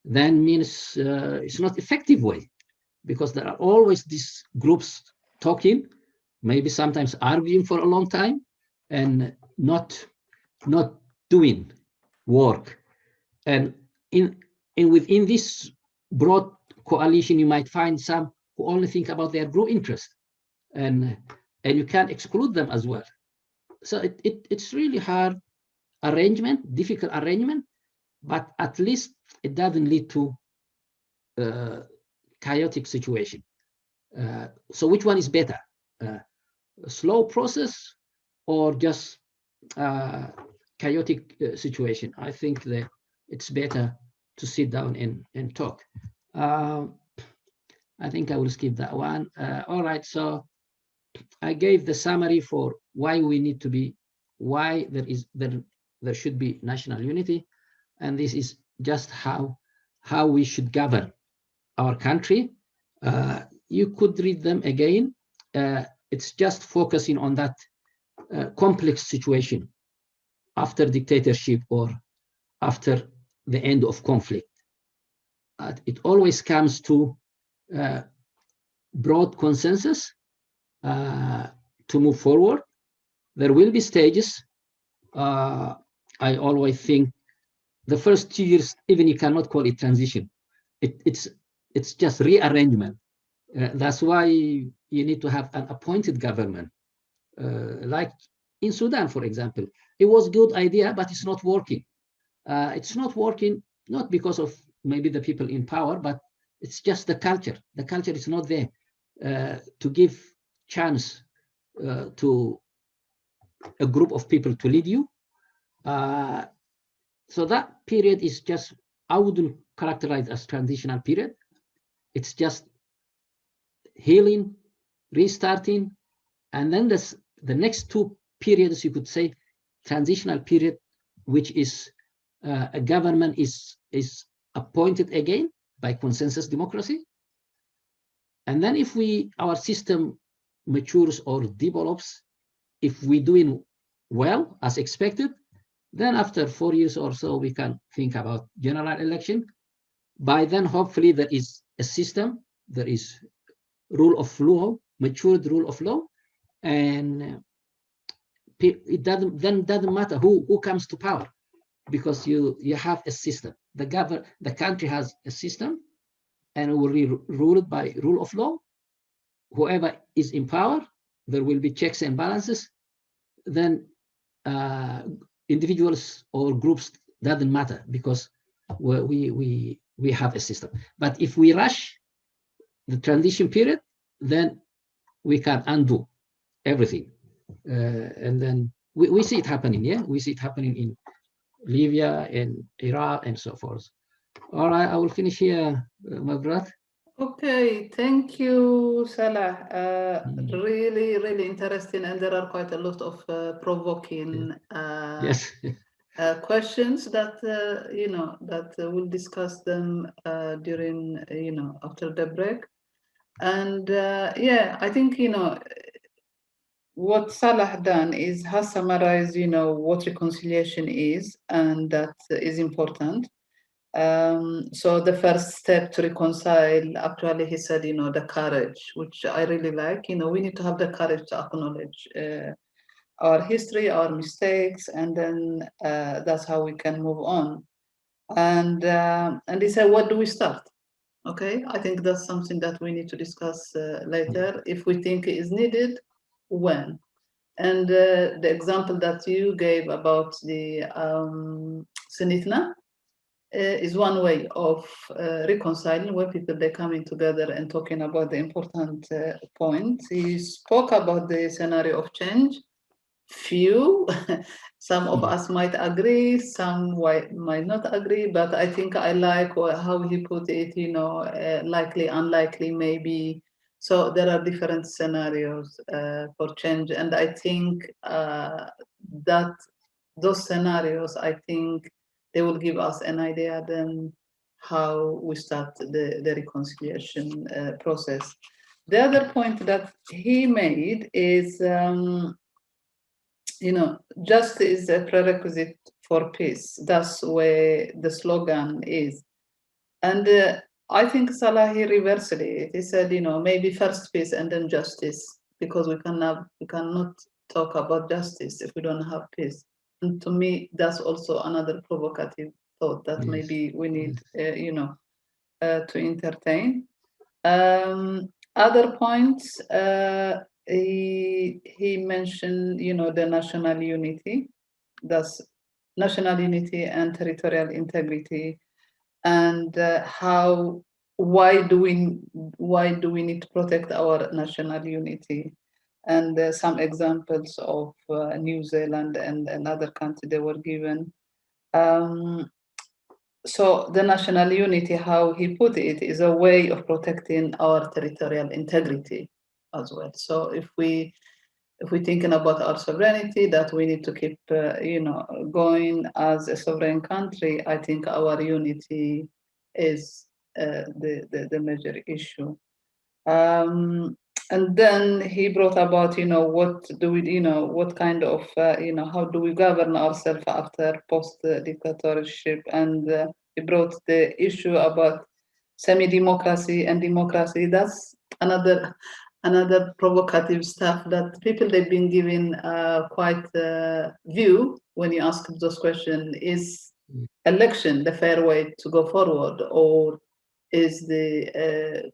[SPEAKER 2] Then means it's not effective way, because there are always these groups talking, maybe sometimes arguing for a long time, and not doing work. And within this broad coalition, you might find some who only think about their group interest, and you can't exclude them as well. So it's really hard arrangement, difficult arrangement, but at least it doesn't lead to chaotic situation. So which one is better? A slow process or just chaotic situation? I think that it's better to sit down and talk. I think I will skip that one. All right, so I gave the summary for why we need to be, why there should be national unity, and this is just how we should govern our country. You could read them again. It's just focusing on that complex situation after dictatorship or after the end of conflict. It always comes to broad consensus to move forward. There will be stages. I always think the first 2 years, even you cannot call it transition. It's just rearrangement. That's why you need to have an appointed government. Like in Sudan, for example, it was a good idea, but it's not working. It's not working, not because of maybe the people in power, but it's just the culture. The culture is not there to give chance to a group of people to lead you. So that period is just, I wouldn't characterize as transitional period. It's just healing, restarting, and then the next 2 periods, you could say, transitional period, which is a government is appointed again by consensus democracy. And then if our system matures or develops, if we're doing well as expected, then after 4 years or so, we can think about general election. By then, hopefully there is a system, there is rule of law, matured rule of law, and it doesn't matter who comes to power, because you have a system. The country has a system, and it will be ruled by rule of law. Whoever is in power, there will be checks and balances. Then individuals or groups doesn't matter, because we have a system. But if we rush the transition period, then we can undo everything. And then we see it happening, yeah? We see it happening in Libya and Iraq and so forth. All right, I will finish here, Mebrat.
[SPEAKER 1] Okay, thank you, Salah. Really, really interesting, and there are quite a lot of provoking
[SPEAKER 2] Yes.
[SPEAKER 1] questions that that we'll discuss them during after the break. And yeah, I think what Salah done is has summarized what reconciliation is, and that is important. So the first step to reconcile, actually, he said, the courage, which I really like. We need to have the courage to acknowledge our history, our mistakes, and then that's how we can move on. And he said, what do we start? Okay, I think that's something that we need to discuss later. If we think it is needed, when? And the example that you gave about the Snitna, is one way of reconciling, where people they're coming together and talking about the important points. He spoke about the scenario of change. Few, some of us might agree, some might not agree, but I think I like how he put it. Likely, unlikely, maybe. So there are different scenarios for change, and I think that those scenarios, I think, they will give us an idea then how we start the reconciliation process. The other point that he made is, justice is a prerequisite for peace. That's where the slogan is. And I think Salah, he reversed it. He said, maybe first peace and then justice, because we cannot talk about justice if we don't have peace. And to me, that's also another provocative thought that maybe we need, to entertain. Other points, he mentioned, the national unity. That's national unity and territorial integrity, and why do we need to protect our national unity? And some examples of New Zealand and another country they were given. So the national unity, how he put it, is a way of protecting our territorial integrity as well. So if we thinking about our sovereignty, that we need to keep going as a sovereign country, I think our unity is the major issue. And then he brought about, what do we, what kind of, how do we govern ourselves after post-dictatorship? And he brought the issue about semi-democracy and democracy. That's another provocative stuff that people, they've been given quite view when you ask those questions. Is election the fair way to go forward, or is the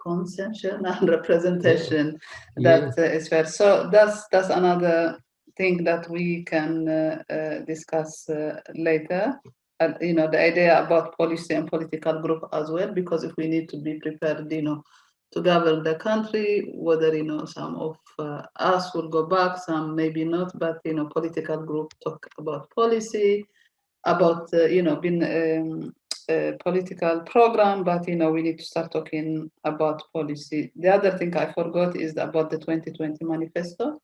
[SPEAKER 1] consensual representation that is fair? So that's another thing that we can discuss later. The idea about policy and political group as well, because if we need to be prepared, to govern the country, whether some of us will go back, some maybe not, but political group talk about policy, about being political program, but we need to start talking about policy. The other thing I forgot is about the 2020 Manifesto,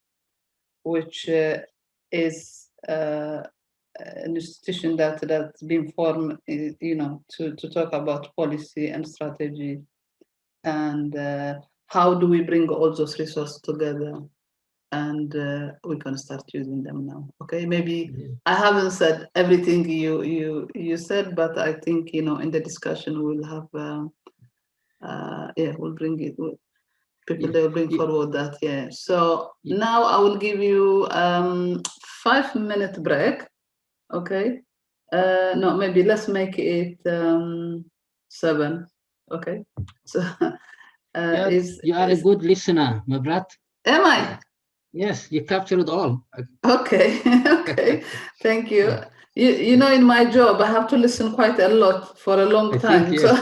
[SPEAKER 1] which is an institution that's been formed, to talk about policy and strategy, and how do we bring all those resources together, and we can start using them now. Okay, maybe I haven't said everything you said, but I think in the discussion we'll have we'll bring it. People they will bring forward that. So now I will give you 5-minute break. Okay, no, maybe let's make it 7. Okay, so
[SPEAKER 2] you are a good listener, Mebrat.
[SPEAKER 1] Am I?
[SPEAKER 2] Yes, you captured all.
[SPEAKER 1] Okay, okay, thank you. You know, in my job, I have to listen quite a lot for a long time. So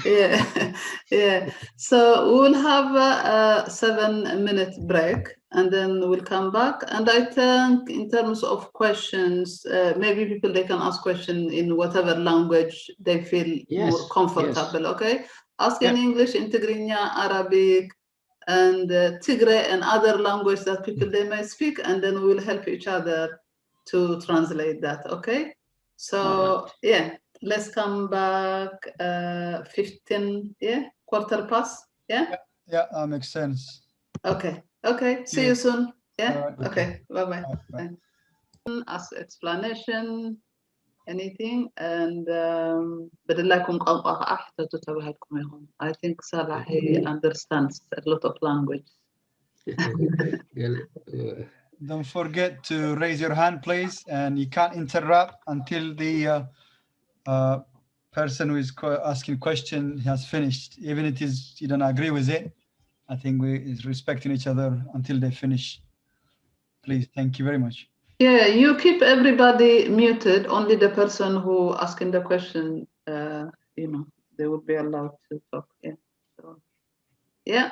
[SPEAKER 1] yeah. So we'll have a 7-minute break, and then we'll come back. And I think in terms of questions, maybe people, they can ask questions in whatever language they feel more comfortable. Okay, ask in English, in Tigrinya, Arabic, and Tigray, and other language that people they may speak, and then we'll help each other to translate that. Okay, so yeah, let's come back 15, quarter past. Yeah,
[SPEAKER 3] that makes sense.
[SPEAKER 1] Okay, see you soon. Yeah, okay, bye. Ask explanation, anything, and I think Salah, he understands a lot of language.
[SPEAKER 3] Don't forget to raise your hand, please, and you can't interrupt until the person who is asking question has finished. Even if you don't agree with it, I think we is respecting each other until they finish. Please, thank you very much.
[SPEAKER 1] Yeah, you keep everybody muted. Only the person who asking the question, you know, they would be allowed to talk. Yeah. So, yeah.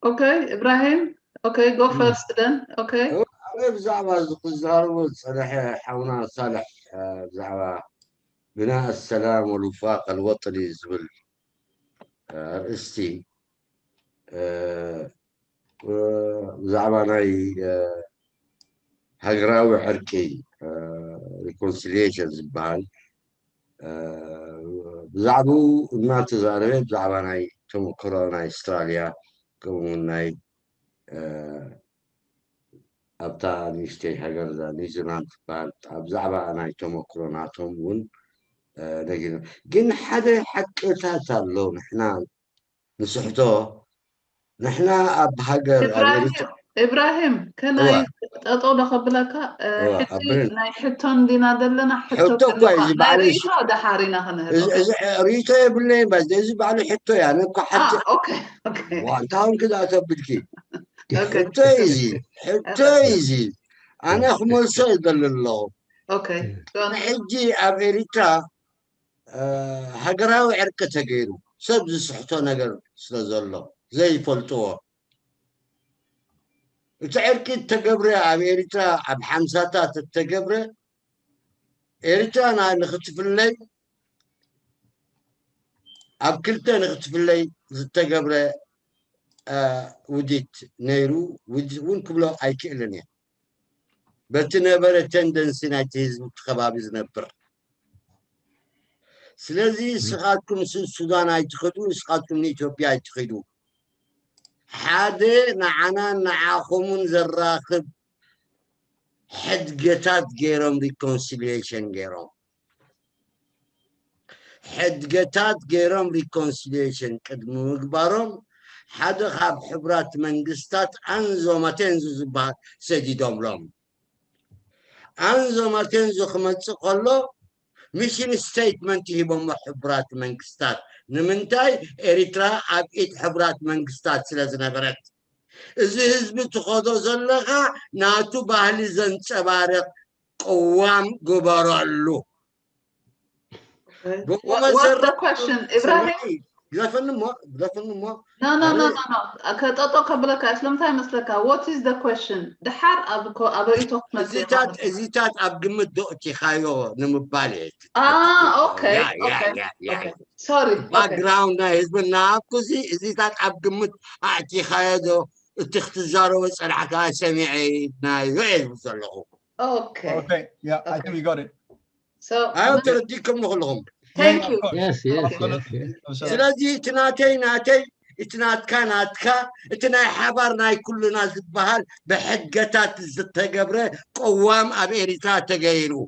[SPEAKER 1] Okay, Ibrahim. Okay, go first then. Okay.
[SPEAKER 5] بناء السلام والوفاق الوطني زبل رئيستي زعماناي هجراوي حركي Recociliation زبال زعبو ما تزاربت زعماناي توم كورونا استراليا كوناي أبتا نشتي هجر ذا نيزلاند بعد أبزعبا أنا توم كورونا توم ون لكن جن حدا حكيتات له نحنا نصحته نحنا بهجر
[SPEAKER 1] إبراهيم كان أطول قبلك حتى نحتون دينا دلنا حتى
[SPEAKER 5] كويس
[SPEAKER 1] بعلش هذا حارينا هنا
[SPEAKER 5] ريتا بالله بس إذا بعلي حتى يعني حتى
[SPEAKER 1] أوكي
[SPEAKER 5] وأنت هم كذا أثبتكي حتى يزيد أنا خمول صيد لله
[SPEAKER 1] أوكي
[SPEAKER 5] نحجي أمريكا هجراوي عركة غيره سبز صحته نقر سلزله زي فلتوه تعركي تجبره أمريكا بحمساتات التجبره إريتريا أنا نختف الليل أبكلته نختف الليل التجبره وديت نيرو ون كبلو أي كيلني بتنبر تندنسي ناتيز خبابيز نبر سلازي سخاتكم السودان يتخدو سخاتكم إثيوبيا يتخدو حادي نعنا نعاخمون زراخب حد قتات غيرهم Reconciliation غيرهم حد قتات غيرهم Reconciliation قدموا مقبارهم حدا خاب حبرات منقستات أنزومتين زبها سديدهم لهم أنزومتين زخمت قلو ميشن ستيتمنت يبون حبرات منقستات نمنتاي إريترا أبئت حبرات منقستات سلازنا برد إذا حزب تخوضو زلغا ناتو باهلي زنشبارق قوام قبارالو
[SPEAKER 1] What's the question, Ibrahim?
[SPEAKER 5] No.
[SPEAKER 1] أكتطو قبلك أسلم تاي مسلك. What is the question? The حر أبو إيتوك مسلك.
[SPEAKER 5] إزيتات أبقمت دوتي خايو نمبالي.
[SPEAKER 1] Okay. Sorry.
[SPEAKER 5] Background حزبنا كوزي إزيتات أبقمت أعطي خايو تختزارو وصلحك سميعي نايوين وصلحو.
[SPEAKER 3] Okay. Yeah, I think we got it.
[SPEAKER 1] So
[SPEAKER 5] أنا ترديكم نغلهم.
[SPEAKER 1] Thank you.
[SPEAKER 2] Yes.
[SPEAKER 5] سلازي تناتي اتنات كاناتكا اتنا حبرنا كلنا زبهال بحد قتات الزتقبره قوام أمريكا تغيروا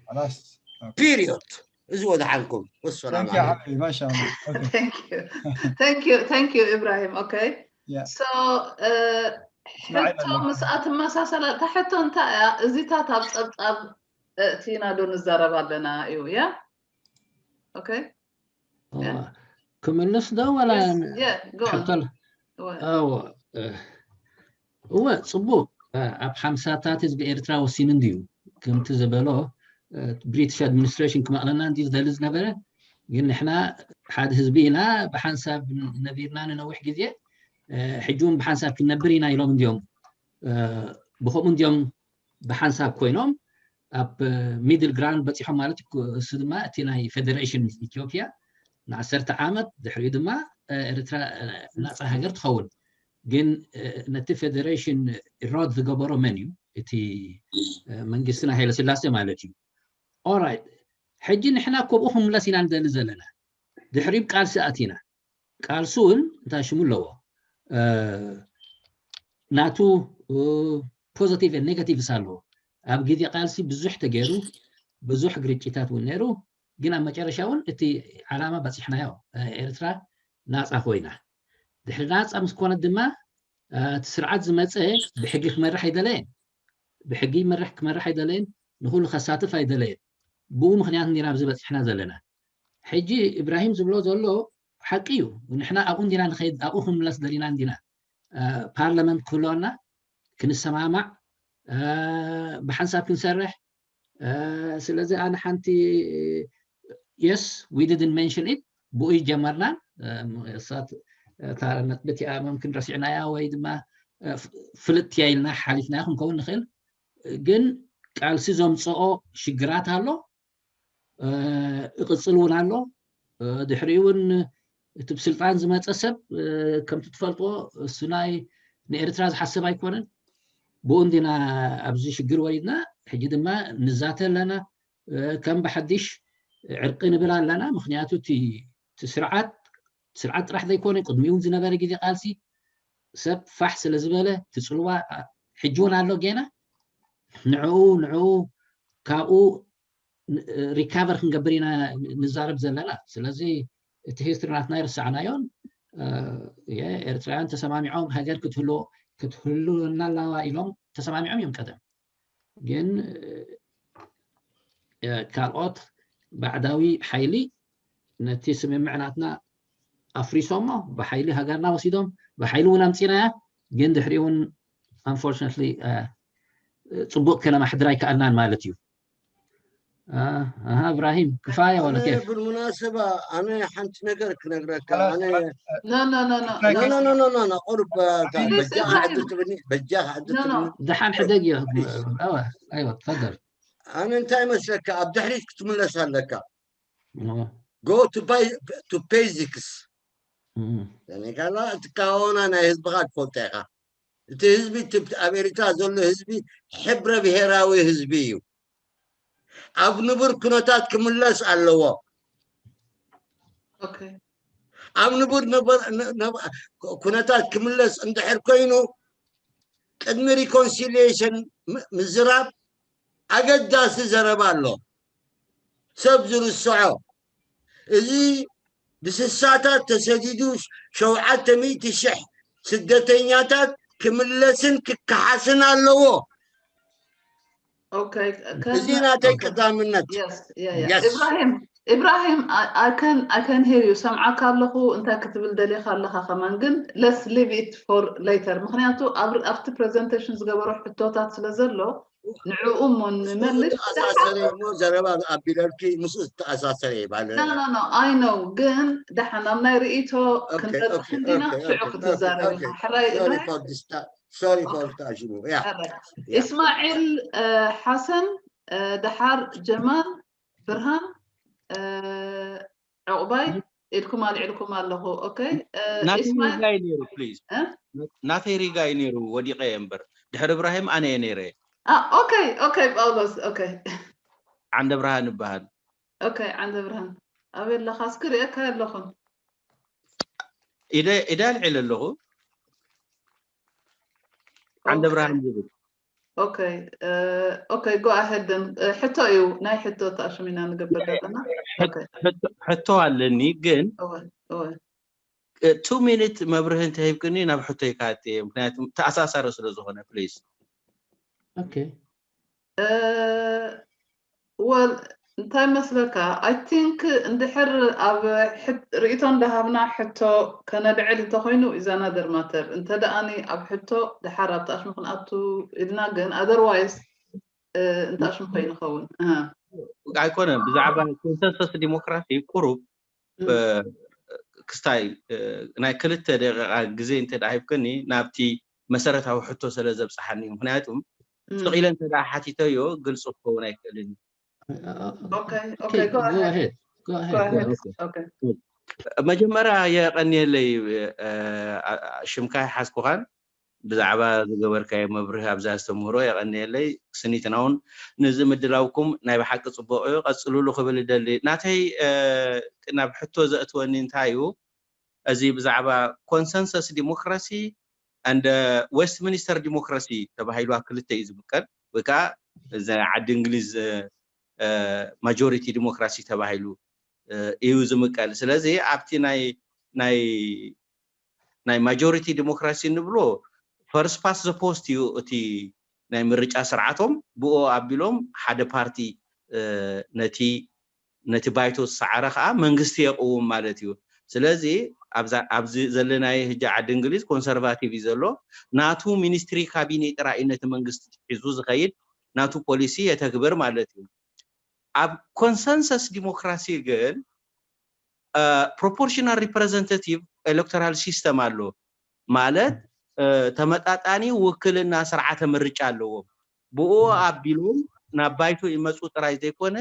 [SPEAKER 3] خلاص
[SPEAKER 5] period ازود عنكم والسلام عليكم
[SPEAKER 3] ما شاء الله.
[SPEAKER 1] Thank you Ibrahim. Okay.
[SPEAKER 3] Yeah.
[SPEAKER 1] So حتى مسألة مسألة تحت أنت زيتات أب تينا دون الزرب لنا يا Okay.
[SPEAKER 2] كم النص ده ولا
[SPEAKER 1] go on.
[SPEAKER 2] أو هو صبوك أب حمساتات بإيرترا وسيننديو كنت زبالو بريتش أدمنستريشن كما قلنا نديز دالز نبرة قلنا إحنا حاد حزبينا بحنساب نبيرنا نوح جزية حجون بحنساب كنبرينا يلوم ديوم بخوم ديوم بحنساب كوينوم أب ميدل جراند بتيحهم مالتك سدما تيناي فيدريشن إثيوبيا نعسرت عامد دحريد ما إريترا ناس هاجر تخول جن نت فيدريشن الراد ذا جبرو منيو تي منجستنا هي لسلاسة مالتي alright حجي نحنا كوبهم لسنا عند نزلنا دحريب قال ساعتنا قال سون تاشمو لو ناتو positive and negative سالو أب جدي قال سي بزح تجارو بزح جريتشيتات ونيرو جينا مجرشاون تي علامة بس إحنا ياو إريترا ناس أخوينا دحر ناس أمس كون الدماء تسرعات زمات إيه بحقي مرح يدلين بحقي مرح يدلين نقول خساتة فايدلين بو مخنيات ندينا بزبط إحنا زلنا حجي إبراهيم زبلو زولو حقيو ونحنا أقول دينا نخيد أقوهم لس دلينا عندنا بارلمان كلنا كنسمع بحنساب كنسرح سلازي أنا حنتي yes we didn't mention it بوي جمرنا صات تارنت بتي ممكن رسعنا يا ويد ما فلت يايلنا حالفناهم كون نخيل جن قال سيزوم صو شجرات هالو اقصلون هالو دحريون تبسلطان زما تصب كم تتفلطو سناي نيرتراز حسب ايكونن بوندنا ابزي شجر ويدنا حجي دما نزاته لنا كم بحديش عرقين بلا لنا مخنياتو تي سرعات راح يكون قدميون زنبر جدي قالسي سب فحص لزباله تسلوا حجون على جينا نعو كاو ريكفر خنقبرينا نزارب زلنا سلازي تهيسترناتنا يرسعنايون يا إرتريان تسمعهم هاجر كتهلو لنا لا إلهم تسمعهم يوم كذا جن كالوت بعداوي حيلي نتسمع معناتنا أفريسوما بحيلي هاجرنا وسيدهم بحيلو نمتينا جن دحريون unfortunately صبوك كلام حدراي كأنان مالتيو إبراهيم كفاية ولا كيف؟
[SPEAKER 5] بالمناسبة أنا حنت نقرك أنا لا قرب بجاه عدت
[SPEAKER 2] دحان حدقي أيوة تفضل
[SPEAKER 5] أنا أنت مسلك عبد الحليم كنت من لك go to basics يعني قال لا تكون أنا حزب غاد فوتها أنت حزبي تبت أمريكا زول حزبي حبر بهراوي حزبي أبنبر كنوتات كملس اللوا
[SPEAKER 1] اوكي
[SPEAKER 5] أبنبر كنوتات كملس عند حركينو قدم ريكونسيليشن مزراب أجد داس زربالو سبزر السعو إذي بسساتات تسديدوش شوعات تميت الشح سدتينياتات كملسن كحسن اللوا
[SPEAKER 1] اوكي
[SPEAKER 5] إذينا تقدام النت
[SPEAKER 1] yes إبراهيم I can hear you سمعك الله أنت كتب الدليل خلها كمان قل let's leave it for later مخنياتو after presentations قبل روح التوتات سلزلو نعو نملش
[SPEAKER 5] أساسا مو زربا أبيلركي مسوس أساسا
[SPEAKER 1] no I know قن دحنا ما رئيته كنت عندنا شعوق الزارة
[SPEAKER 5] sorry for تاجمو
[SPEAKER 1] إسماعيل حسن دحار جمال برهان عقباي إلكم الله أوكي
[SPEAKER 6] إسماعيل رجاي نيرو بليز ناثي رجاي نيرو ودي قيمبر دحر إبراهيم أنا نيري
[SPEAKER 1] أوكي باولوس أوكي
[SPEAKER 6] عند إبراهيم بهاد
[SPEAKER 1] أوكي عند إبراهيم أبي الله خاص كري أكل لهم
[SPEAKER 6] إذا العلة له عند إبراهيم جبل
[SPEAKER 1] اوكي go ahead then حتى ايو ناي حتى تاشمينا نقبل لنا
[SPEAKER 6] حتى علني جن 2 minute مبرهن تهيبكني ناب حتى كاتي مكنياتم تاساس رسل زونه بليز
[SPEAKER 2] okay
[SPEAKER 1] well እንታይ መስለካ I think እንድሕር ኣብ ርእይቶን ዳሃብና ሕቶ ከነልዕል እንተኮይኑ is another matter እንተ ደኣኒ ኣብ ሕቶ ድሓር ኣብ ተኣሽሙ ክንኣቱ ኢልና ግን otherwise እንታሽሙ ኮይንኸውን
[SPEAKER 6] ኣይኮነን ብዛዕባ ኮንሰንሰስ ዲሞክራሲ ቁሩብ ክስታይ ናይ ክልተ ደቂቃ ግዜ እንተ ዳሂብከኒ ናብቲ መሰረታዊ ሕቶ ስለ ዘብፅሓኒ ምክንያቱም ስቂለ እንተ ዳ ሓቲተዮ ግልጽ ክኸውን ኣይክእልን
[SPEAKER 1] Okay, go ahead.
[SPEAKER 6] Okay. መጀመርያ የቀኒየለይ ሽምካይ ሓስኩኻን ብዛዕባ ዝገበርካዮ መብርህ ኣብዛ ዝተምህሮ የቀኒየለይ ስኒትናውን ነዚ ምድላውኩም ናይ ብሓቂ ጽቡቕ እዩ ቀጽሉሉ ክብል ደሊ ናተይ ናብ ሕቶ ዘእትወኒ እንታይ እዩ እዚ ብዛዕባ ኮንሰንሰስ ዲሞክራሲ and ዌስትሚኒስተር ዲሞክራሲ ተባሂሉ ክልተ እዩ ዝምቀል ወይ ከዓ እዚ ዓዲ እንግሊዝ ማጆሪቲ ዲሞክራሲ ተባሂሉ እዩ ዝምቀል ስለዚ ኣብቲ ናይ ማጆሪቲ ዲሞክራሲ ንብሎ ፈርስት ፓስ ዘ ፖስት እዩ እቲ ናይ ምርጫ ስርዓቶም ብኦ ኣቢሎም ሓደ ፓርቲ ነቲ ባይቶ ሰዓረ ከዓ መንግስቲ የقوم ማለት እዩ ስለዚ ኣብዚ ዘለናይ ህጃ ዓዲ እንግሊዝ ኮንሰርቫቲቭ ዘሎ ናቱ ሚኒስትሪ ካቢኔ ጥራኢነት መንግስቲ ሒዙ ዝኸይድ ናቱ ፖሊሲ የተግብር ማለት እዩ ኣብ ኮንሰንሰስ ዲሞክራሲ ግን proportional representative electoral system አሎ ማለት ተመጣጣኒ ውክልና ስርዓተ ምርጫ አለው ብኦ አቢሎም ናባይቶ ይመጹ ጥራይ ዘይኮነ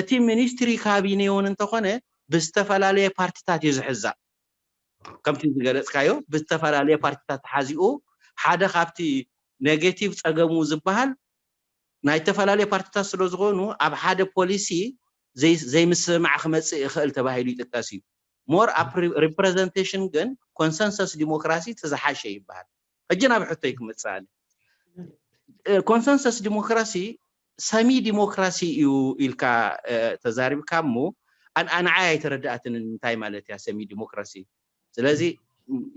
[SPEAKER 6] እቲ ሚኒስትሪ ካቢኔውን እንተኾነ ብዝተፈላለየ ፓርቲታት ይዝሕዛ ከምቲ ዝገለጽካዮ ብዝተፈላለየ ፓርቲታት ሓዚኡ ሓደ ካብቲ ኔጌቲቭ ጸገሙ ዝበሃል ናይ ተፈላለየ ፓርቲታት ስለ ዝኾኑ ኣብ ሓደ ፖሊሲ ዘይምስማዕ ክመጽእ ይኽእል ተባሂሉ ይጥቀስ እዩ ሞር አፕ ሪፕሬዘንቴሽን ግን ኮንሰንሰስ ዲሞክራሲ ተዛሓሸ ይባሃል እጅና ብሕቶ ይክመጽአል ኮንሰንሰስ ዲሞክራሲ ሰሚ ዲሞክራሲ እዩ ኢልካ ተዛሪብካሞ ኣንዓይ የተረዳእትን እንታይ ማለት ያ ሰሚ ዲሞክራሲ ስለዚ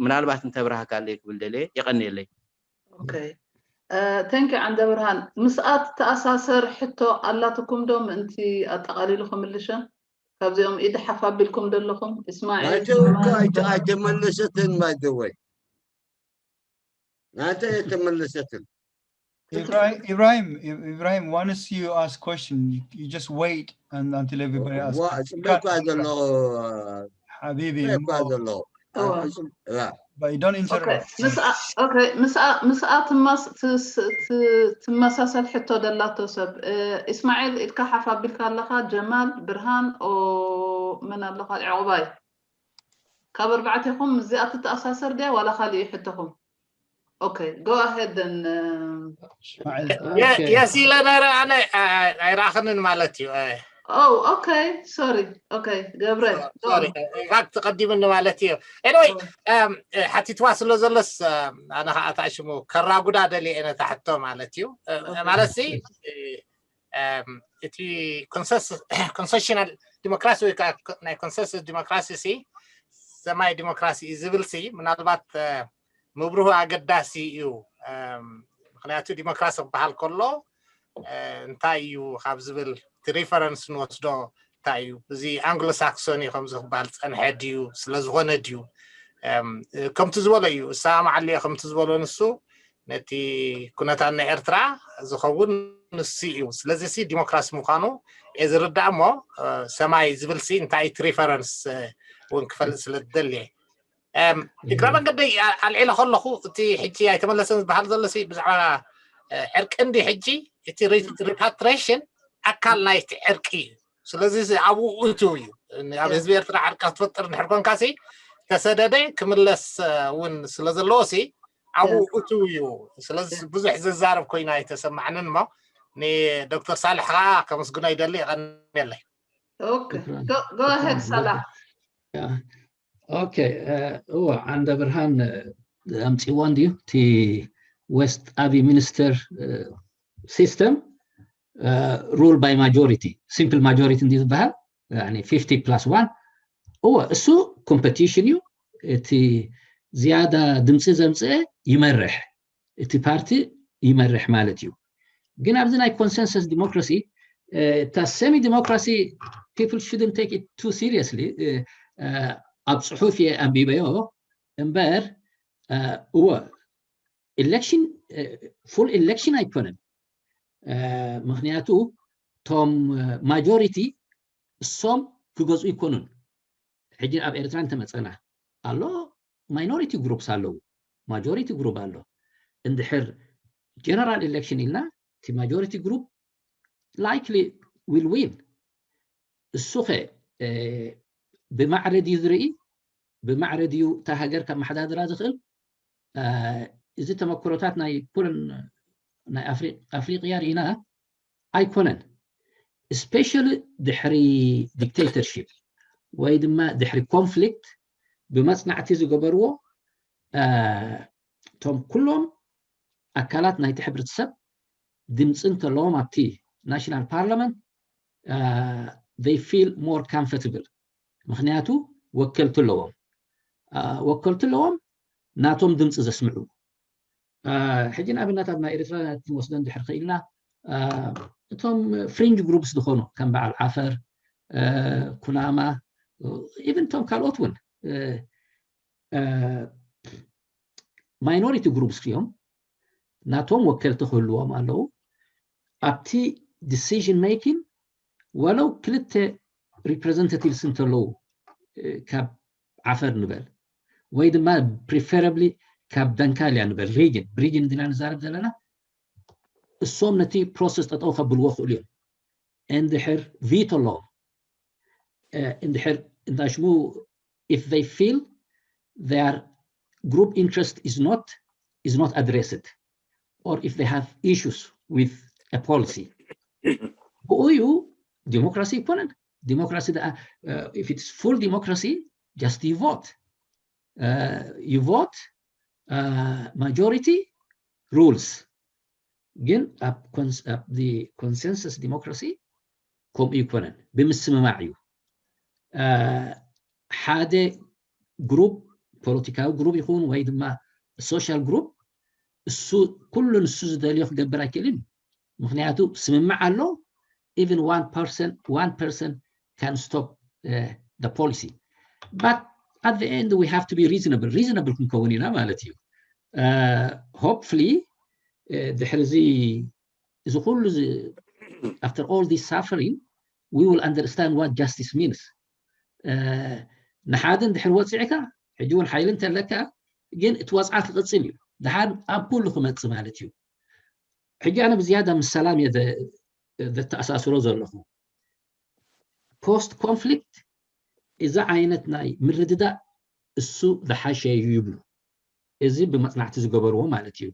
[SPEAKER 6] ምናልባት እንተብራህካለ ይክብል ደለ ይቀኒየለይ
[SPEAKER 1] ኦኬ thank you عند برهان مسات تأساسر حتى الله تكون دوم انت أتقاليلكم اللشة كابزيهم إذا حفابلكم دلكم اسمعي
[SPEAKER 5] أتملستن ما دوي أتملستن
[SPEAKER 3] Ibrahim, once you ask question, you just wait until everybody asks. Habibi. But you don't interrupt.
[SPEAKER 1] Okay. مسألة تمساسل حتى دلاتو سب إسماعيل الكحفة بالكالخا جمال برهان أو من اللغة العقباي كبر بعتهم زيادة تأساسر دي ولا خلي حتهم Okay, go ahead and
[SPEAKER 7] يا سيلا أنا راخن مالتي
[SPEAKER 1] Oh, okay. Sorry. Okay, Gabriel.
[SPEAKER 7] Sorry. راك تقدم إنه مالتي. Anyway, حتى تواصلوا زلس أنا أتعشمو كراجو ده اللي أنا تحته مالتيو. مالتي إتي Consultational democracy وكا Consensus democracy سي سماي democracy إزبل سي من البعض مبروه أقداسي يو. خلينا democracy بحال كله. انتايو خابزبل reference notes do tayu zi anglo-saxon يخمز خبالت أن حديو سلزغون ديو كم تزولي يو سام علي كم تزولو نسو نتي كنا تانا إرترا زخون نسيو سلزي سي ديمقراطي مخانو إذا رد عمو سماي زبلسي انتاي reference ونكفل سلدلي إقرابا قدي العيلة خلقو تي حجي يتملسن بحال ظلسي بزعبا عرق اندي حجي تي repatriation أكل نايت عرقي سلازي عبو أوتوي إن عبد زبير ترى عرقة تفطر نحرقون كاسي تسددي كملس ون سلاز اللوسي عبو أوتويو سلاز بزح زارب كوينا يتسمعنا ما ني دكتور صالح كمس قلنا يدلي غني لي
[SPEAKER 1] Okay, go ahead صالح
[SPEAKER 2] Okay هو عند برهان أمتي وانديو تي West Abbey Minister system rule by majority simple majority in this بها يعني 50+1 هو سو competition يو تي زيادة دمسي زمسي يمرح تي بارتي يمرح مالتيو جينا بدنا consensus democracy the semi-democracy, people shouldn't take it too seriously. أبصحوفي أمبيبيو إمبار هو election full election أيكونن مخنياتو توم majority الصوم كجزء يكونن حجر أب إريتريان تمتنا الله minority groups الله majority group الله اندحر general election إلنا the majority group likely will win السخة بمعرض يذرئي بمعرض يو تهجر كم حدا درازخل إذا تمكرتاتنا يكون أفريقيا رينا أيكونن especially دحري dictatorship ويدما دحري conflict بمصنع تيزو جبروه توم كلهم أكلات نايت حبرت سب دمسنت لهم أبتي national parliament they feel more comfortable مخنياتو وكلت لهم ناتهم دمس زسمعوا حجينا أبنات أبناء إريتريا موسدن دحر خيلنا توم فرينج جروبس دخونو كان بعد عفر كناما even توم كالوتون minority groups فيهم ناتهم وكلت خلوهم قالوا أبتي decision making ولو كلت representative سنتلو كاب عفر نبل ويد ما preferably كاب دنكالي نبل ريجن دينا نزارب دلنا الصوم نتي process تتوخى بالوخ اليوم اندحر veto law اندحر انداشمو if they feel their group interest is not addressed or if they have issues with a policy you democracy opponent democracy if it's full democracy just you vote majority rules again the consensus democracy كم يكونن بمسمعيو حدا جروب political group يكون وايد ما social group كل السوز داليو خجبر أكلين مخنياتو سمع له even one person can stop the policy but at the end we have to be reasonable كوننا مالتيو hopefully the حرزي إذا كل after all this suffering we will understand what justice means نحادن دحر وصعك حجون حيلن تلك جن توزعت القصيل دحر أب كلكم مالتيو حجي أنا بزيادة من السلام ذا التأساس رزق post conflict إذا عينتنا مرددا السوق ذا حاشة يبلو إذا بمصنع تزجبروه مالتيو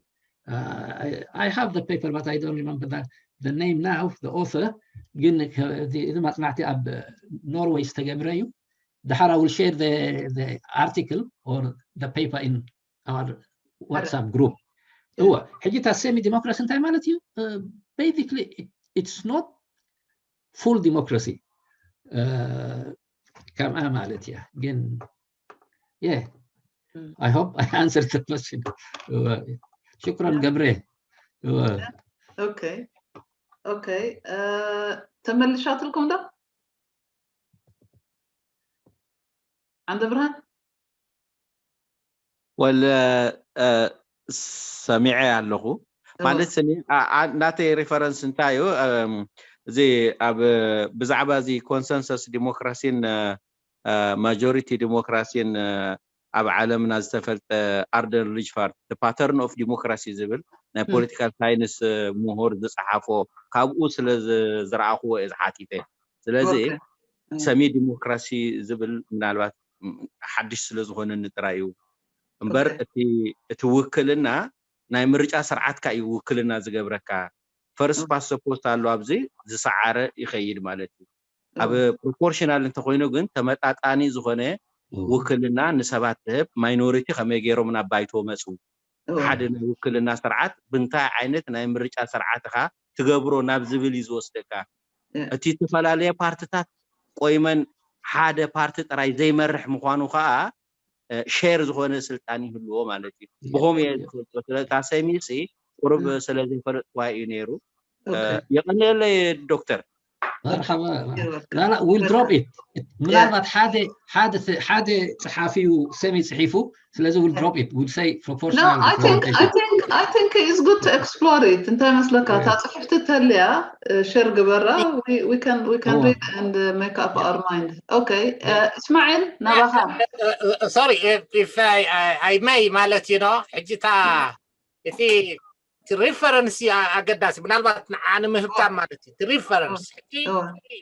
[SPEAKER 2] I have the paper but I don't remember the name now the author جنك إذا مصنعتي أب نرويج استجبريو دحر I will share the article or the paper in our WhatsApp group هو حجيتها semi democracy انت مالتيو basically it's not full democracy كم مالتي again yeah I hope I answered the question شكرا جبره
[SPEAKER 1] اوكي تملشات لكم ده عند برهان
[SPEAKER 6] ولا سمعي اللغو ማለት ስኒ ናተይ ሪፈረንስ እንታዩ እዚ ኣብ ብዛዕባ እዚ ኮንሰንሰስ ዲሞክራሲን ማጆሪቲ ዲሞክራሲን ኣብ ዓለምና ዝተፈልጠ ኣርደን ሪችፋርድ the pattern of democracy ዝብል ናይ ፖለቲካል ሳይንስ ምሁር ዝጻሓፎ ካብኡ ስለ ዝረኣኽዎ ዝሓቲተ ስለዚ ሰሚ ዲሞክራሲ ዝብል ምናልባት ሓድሽ ስለ ዝኾነ ንጥራዩ እምበር እቲ ውክልና ናይ ምርጫ ስርዓትካ እዩ ውክልና ዝገብረካ ፈርስት ፓስ ፖስት አሎ ኣብዚ ዝሰዓረ ይኸይድ ማለት እዩ ኣብ ፕሮፖርሽናል እንተኮይኑ ግን ተመጣጣኒ ዝኾነ ውክልና ንሰባት ህብ ማይኖሪቲ ከመይ ገይሮም ናብ ባይቶ መጹ ሓደ ናይ ውክልና ስርዓት ብንታይ ዓይነት ናይ ምርጫ ስርዓትካ ትገብሮ ናብ ዝብል ይዝወስደካ እቲ ተፈላለየ ፓርቲታት ቆይመን ሓደ ፓርቲ ጥራይ ዘይመርሕ ምዃኑ ከዓ ሼር ዝኾነ ስልጣን ይህልዎ ማለት እዩ ብኾም ታሰሚሲ ቁርብ ስለዚ ፈለጥ ዋይ ነይሩ የቀለለ ዶክተር
[SPEAKER 2] مرحبا. لا we'll drop it. منالبات حادث صحافي وسمي صحيفه لازم we'll drop it. We'll say proportional.
[SPEAKER 1] No, I think it's good to explore it. انت مثلك صحيفة التلية شرق برا we can read and make up our mind. Okay. اسماعيل نباخا.
[SPEAKER 7] Sorry if I may مالت you know حجتها في reference أقداس منالبات أنا مهتم مالتي reference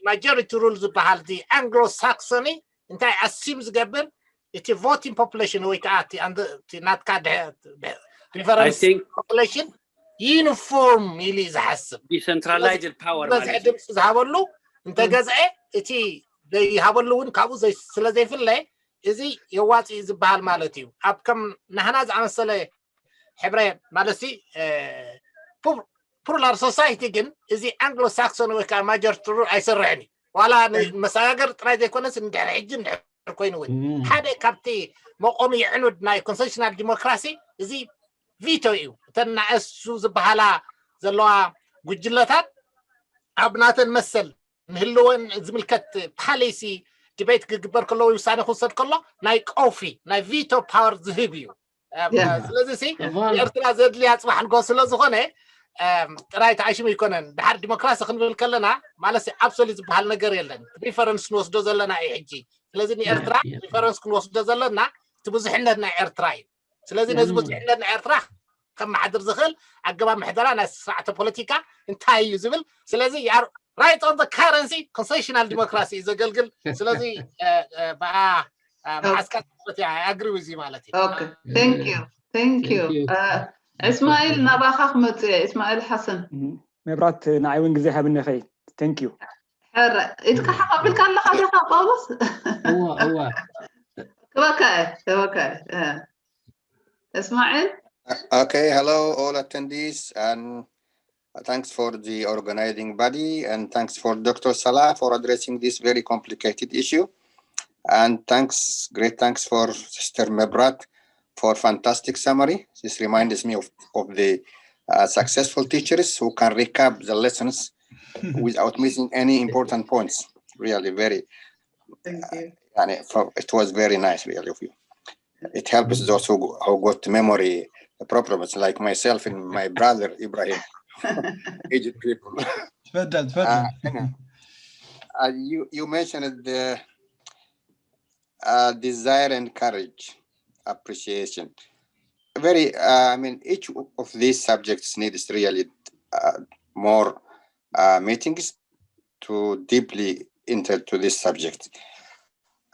[SPEAKER 7] majority rules بهالدي Anglo-Saxony أنت assumes قبل it's a voting population ويكاتي and not كاد reference population uniform اللي زحسب
[SPEAKER 8] decentralized power
[SPEAKER 7] مالتي بس هقوله أنت جزء إتي they هقولون كابو زي سلا زي في اللي إزي يواتي إز بهال مالتي أبكم نحن عن سلا حبرين مالتي plural society جن إزي Anglo-Saxon وكا majority rule أيسرعني ولا مساجر ترى ذي كونس ندير حجن كوينوين هذا كابتي مقومي عنود ناي constitutional democracy إزي veto يو تنعس شوز بهالا زلوا جلتات أبنات المثل نهلوين زملكت بحاليسي دبيت كبر كله ويساني خصت كله ناي كوفي ناي فيتو باور زهبيو لازم سي إرترا زد لي أصبح نقص لازخونه رايت عايشين يكونن بحر ديمقراطية خلينا كلنا ما لسه absolute بهالنجار يلنا ريفرنس نوص دوزلنا أي حجي لازم إرترا ريفرنس نوص دوزلنا تبوزحنا لنا إرتراي لازم نزبط إحنا لنا إرترا كم حد رزخل عقبا محدرا ناس ساعة بوليتيكا انتهي يزبل سلازي right on the currency concessional democracy is a قلقل سلازي بقى معسكر I agree with you مالتي.
[SPEAKER 1] Okay, thank you. إسماعيل نباخ أحمد إسماعيل حسن.
[SPEAKER 9] مبرات نعيون جزيها بالنخي. Thank you.
[SPEAKER 1] حرة إتك حق بالكلام هذا خابوس.
[SPEAKER 2] هو.
[SPEAKER 1] Okay. إسماعيل.
[SPEAKER 10] Okay, hello all attendees and thanks for the organizing body and thanks for Dr. Salah for addressing this very complicated issue. And great thanks for Sister Mebrat for fantastic summary. This reminds me of the successful teachers who can recap the lessons without missing any important points. Really very,
[SPEAKER 1] thank you.
[SPEAKER 10] It was very nice really of you. It helps those who got memory problems like myself and my brother Ibrahim. Aged people. You mentioned the desire and courage, appreciation. Each of these subjects needs really more meetings to deeply enter to this subject.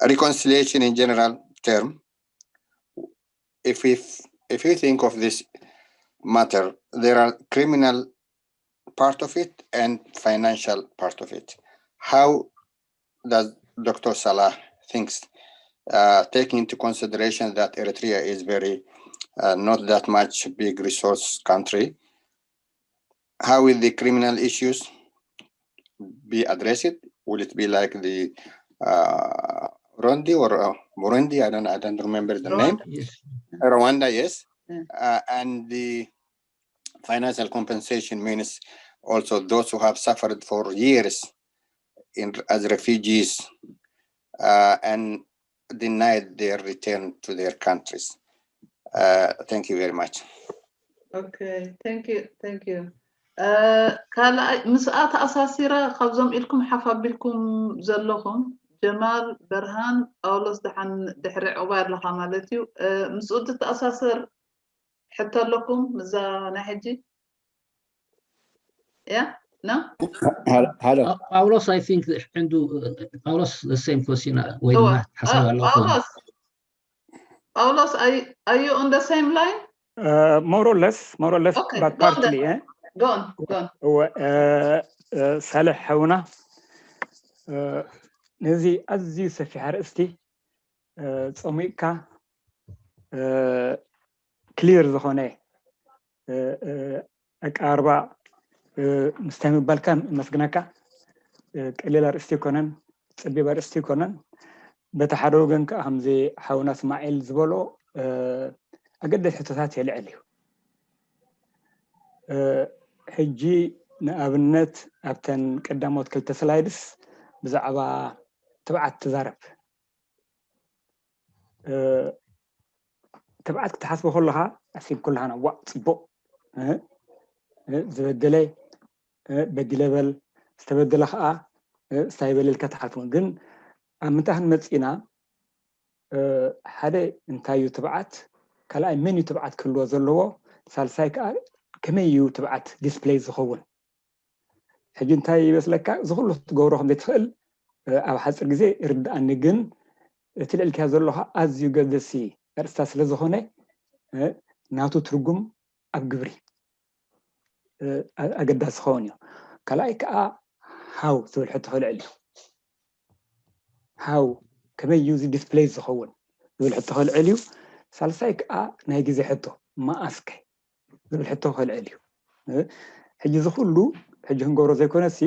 [SPEAKER 10] Reconciliation in general term, if you think of this matter, there are criminal part of it and financial part of it. How does Dr. Salah thinks, taking into consideration that Eritrea is very not that much big resource country, how will the criminal issues be addressed? Will it be like the Burundi or Burundi? I don't remember the name.
[SPEAKER 2] Yes.
[SPEAKER 10] Rwanda, yes. And the financial compensation means also those who have suffered for years as refugees and denied their return to their countries. Thank you very much.
[SPEAKER 1] Okay, thank you. كلا مسألة أساسية خبزهم إلكم حفظكم زلهم جمال برهان أولس دحر عبار لخامالتيو مسؤولة أساسية حتى لكم مزا نحجي. Yeah, no.
[SPEAKER 9] Hello.
[SPEAKER 2] Paulos, I think عنده Paulos the same question. Wait a minute.
[SPEAKER 1] Paulos, are you on the same line?
[SPEAKER 9] More or less,
[SPEAKER 1] okay,
[SPEAKER 9] but partly.
[SPEAKER 1] Go on.
[SPEAKER 9] صالح هنا نزي أزي سفير استي صميكا كلير ذهونه أربع مستمع بالكان مسجناكا كليلار استيكونن سبيبار استيكونن بتحرجن كهمزي حونا اسماعيل زبولو أقدر حتتات يلعليو هجي ንኣብነት ኣብተን ቀዳሞት ክልተ ስላይድስ ብዛዕባ ተባዓት ትዛረብ ተባዓት ክትሓስቦ ከለካ ኣሲብ ኩላና ዋዕ ፅቡቅ ዝበደለ በዲለበል ዝተበደለ ከዓ ስታይበልልካ ተሓልፎ ግን ኣብ ምንታይ ክንመፂና ሓደ እንታዩ ተባዓት ካልኣይ መን እዩ ተባዓት ክህልዎ ዘለዎ ሳልሳይ ከዓ ከመይ እዩ ተባዓት ዲስፕሌይ ዝኸውን ሕጂ እንታይ ይመስለካ ዝኩሉ ክትገብሮ ከም ዘይትኽእል ኣብ ሓፂር ግዜ ይርዳእኒ ግን እቲ ልዕልካ ዘለካ ኣዝዩ ገደሲ እርስታ ስለ ዝኾነ ናቱ ትርጉም ኣብ ግብሪ ኣገዳሲ ክኸውን እዩ ካልኣይ ከዓ ሃው ዝብል ሕቶ ክልዕል እዩ ሃው ከመይ እዩ ዲስፕሌይ ዝኸውን ዝብል ሕቶ ክልዕል እዩ ሳልሳይ ከዓ ናይ ግዜ ሕቶ ማኣስከ ዝብል ሕቶ ክልዕል እዩ ሕጂ ዝኩሉ ሕጂ ክንገብሮ ዘይኮነሲ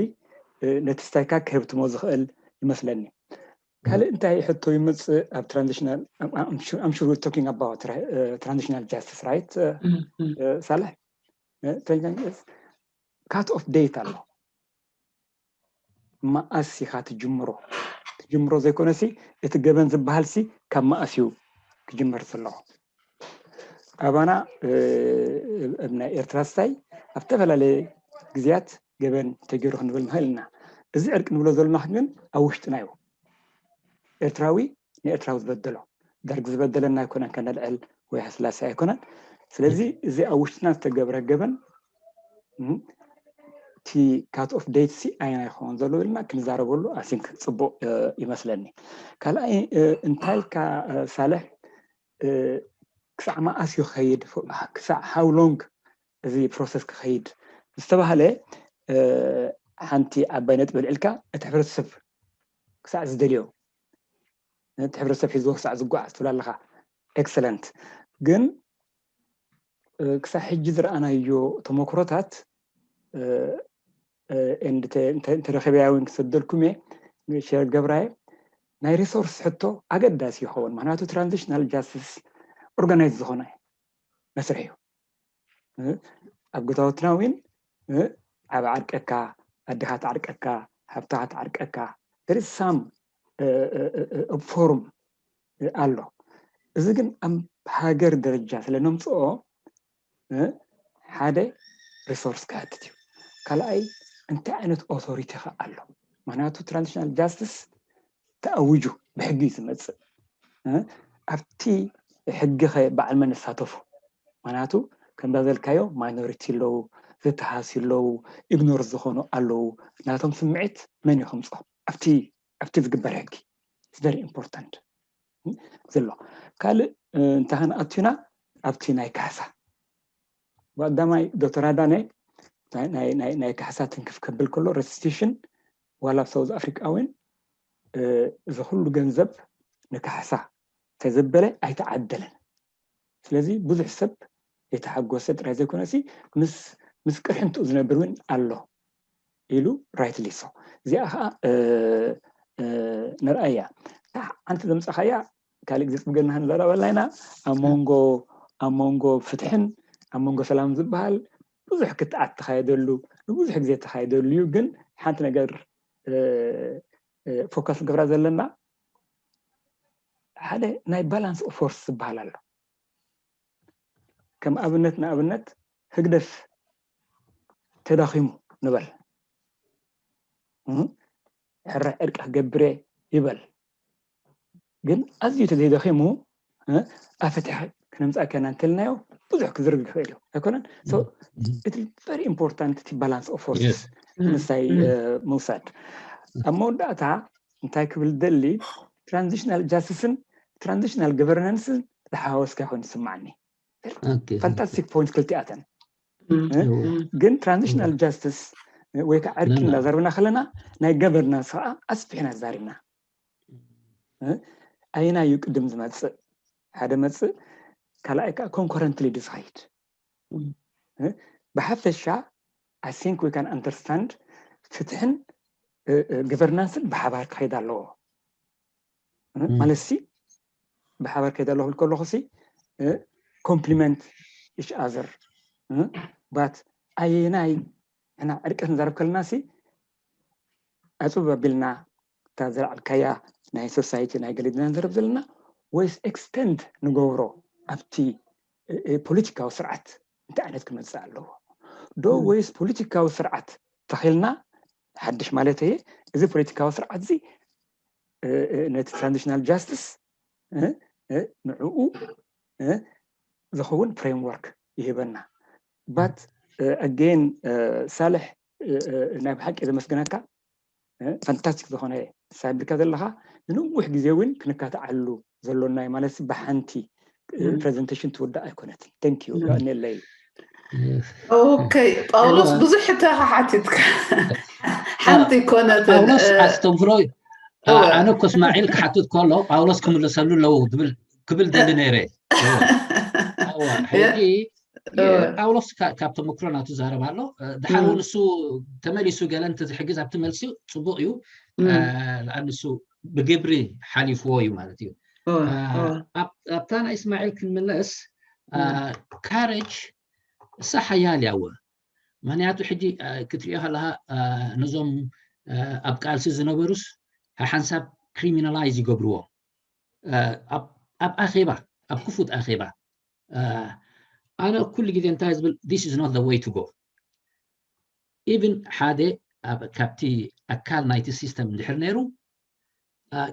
[SPEAKER 9] ነቲ ስታይካ ክህብትሞ ዝኽእል ይመስለኒ ካልእ እንታይ ሕቶ ይመፅእ ኣብ ትራንዚሽናል I'm sure we're talking about transitional justice right Salah cut off date ኣሎ ማኣስ ኢኻ ትጅምሮ ዘይኮነሲ እቲ ገበን ዝበሃልሲ ካብ ማኣስ እዩ ክጅመር ዘለዎ ኣባና ኣብ ናይ ኤርትራ ስታይ ኣብ ዝተፈላለየ ግዝያት ገበን ተገይሩ ክንብል ንኽእል ኢና እዚ ዕርቂ ንብሎ ዘለና ግን ኣብ ውሽጥና እዩ ኤርትራዊ ንኤርትራዊ ዝበደሎ ደርግ ዝበደለና ኣይኮነን ከነልዕል ወይ ሃስላሴ ኣይኮነን ስለዚ እዚ ኣብ ውሽጥና ዝተገብረ ገበን ቲ ካት ኦፍ ዴት ሲ ኣይና ይኸውን ዘሎ ኢልና ክንዛረበሉ ኣሲንክ ፅቡቅ ይመስለኒ ካልኣይ እንታይ ኢልካ ሳልሕ ክሳዕ ማኣስ እዩ ክኸይድ ክሳዕ ሃው ሎንግ እዚ ፕሮሰስ ክኸይድ ዝተባሃለ ሓንቲ ዓባይ ነጥቢ ልዕልካ እቲ ሕብረተሰብ ክሳዕ ዝደልዮ እቲ ሕብረተሰብ ሒዝዎ ክሳዕ ዝጓዓዝ ትብል ኣለካ ኤክሰለንት ግን ክሳዕ ሕጂ ዝረኣናዮ ተመክሮታት እንተረኸበያ እውን ክሰደልኩም እየ ሸር ገብራየ ናይ ሪሶርስ ሕቶ ኣገዳሲ ይኸውን ምክንያቱ ትራንዚሽናል ጃስቲስ ኦርጋናይዝ ዝኾነ መስርሕ እዩ ኣብ ገታወትና እውን ዓብ ዓርቀካ ኣድኻ ትዓርቀካ ሃብትኻ ትዓርቀካ there is some ፎርም ኣሎ እዚ ግን ኣብ ሃገር ደረጃ ስለነምፅኦ ሓደ ሪሶርስ ክሕትት እዩ ካልኣይ እንታይ ዓይነት ኦቶሪቲ ኸ ኣሎ ምክንያቱ ትራንዚሽናል ጃስቲስ ተኣውጁ ብሕጊ ዝመፅእ ኣብቲ ሕጊ ኸ በዓል መን ዝሳተፉ ምክንያቱ ከም እንዳበልካዮ ማይኖሪቲ ኣለዉ ዝተሃሲ ኣለዉ ኢግኖር ዝኾኑ ኣለዉ ናቶም ስምዒት መን እዩ ከምፅኦ ኣብቲ ዝግበር ሕጊ it's very important ዘሎ ካልእ እንታይ ክንኣትዩና ኣብቲ ናይ ካሕሳ ወዳማይ ዶክተር ኣዳነ ናይ ካሕሳ ትንክፍ ከብል ከሎ ሬስቲቱሽን ዋላ ሳውዝ ኣፍሪካ እውን እዚ ኩሉ ገንዘብ ንካሕሳ ተዘበለ ኣይተዓደለን ስለዚ ብዙሕ ሰብ የተሓጎሰ ጥራይ ዘይኮነሲ ምስ ቅርሕንትኡ ዝነብር እውን ኣሎ ኢሉ ራይትሊ ሶ እዚኣ ከዓ ንርአያ ሓንቲ ዘምፀኻያ ካልእ ግዜ ፅብገና ክንዘረበልና ኢና ኣብ ሞንጎ ፍትሕን ኣብ ሞንጎ ሰላም ዝበሃል ብዙሕ ክትዓት ተኻየደሉ ንብዙሕ ግዜ ተኻየደሉ እዩ ግን ሓንቲ ነገር ፎከስ ገብራ ዘለና ሓደ ናይ ባላንስ ኦፍ ፎርስ ዝበሃል ኣሎ ከም ኣብነት ንኣብነት ህግደፍ ተዳኺሙ ንበል ሕራይ ዕርቂ ክገብረ ይበል ግን ኣዝዩ ተዘይደኺሙ ኣፈትሐ ክነምፃእ ከና እንተልናዮ ብዙሕ ክዝርግ ይኽእል እዩ ኣይኮነን ሶ it is very important to balance of forces ንሳይ ምውሳድ ኣብ መወዳእታ እንታይ ክብል ደሊ ትራንዚሽናል ጃስቲስን ትራንዚሽናል ገቨርናንስን ዝሓወስካ ይኮን ይስማዓኒ fantastic point ክልቲኣተን ግን ትራንዚሽናል ጃስቲስ ወይ ከዓ ዕርቂ እንዳዘርብና ከለና ናይ ገቨርናንስ ከዓ ኣስፊሕና ዛሪብና ኣይና እዩ ቅድም ዝመፅእ ሓደ መፅእ ካልኣይ ከዓ ኮንኮረንትሊ ዲሳይድ ብሓፈሻ I think we can understand ፍትሕን ገቨርናንስን ብሓባር ክኸይድ ኣለዎ ማለትሲ ብሓባር ክኸይድ ኣለዎ ክብል ከለኹሲ complement each other but ኣየናይ احنا عرقت نزرب كلناسي أصوب بلنا تزرع الكيا ناي سوسايتي ناي قليدنا نزرب زلنا ويس اكستند نغورو أبتي بوليتيكا وسرعت انت عنت كما تسألوه دو ويس بوليتيكا وسرعت تخيلنا حدش مالته إذا بوليتيكا وسرعت زي نت ترانزيشنال جاستس نعقو زخون فريمورك يهبنا but again صالح نايب حق إذا مسكناك فانتاستيك زخونه سايب كذا لها نوح جزيوين كنا كتعلو زلونا مالس بحنتي presentation تودا أيقونتي thank you يعني اللي
[SPEAKER 1] اوكي باولوس بزحتها حاتتك حنتي كونت
[SPEAKER 2] باولوس استغفروي أنا كسماعيل كحطيت كله باولوس كمل سلو لو قبل دلنيري هو حقي باولوس كابتن مكرونات زهرب على دحرون السو تمليسو قال انت حجز عبد ملسي صبوعيو لان السو بجبري حليف ويو مالتي ابتانا اسماعيل كنملس كارج صح يالي اول معناته حجي كتريها لها نظام ابقال سيزنبرس حنسب كريمينالايز يقبروه اب اخيبه اب كفوت اخيبه أنا كل جديد انتهز this is not the way to go even حدا كابتي أكال نايت سيستم نحرنيرو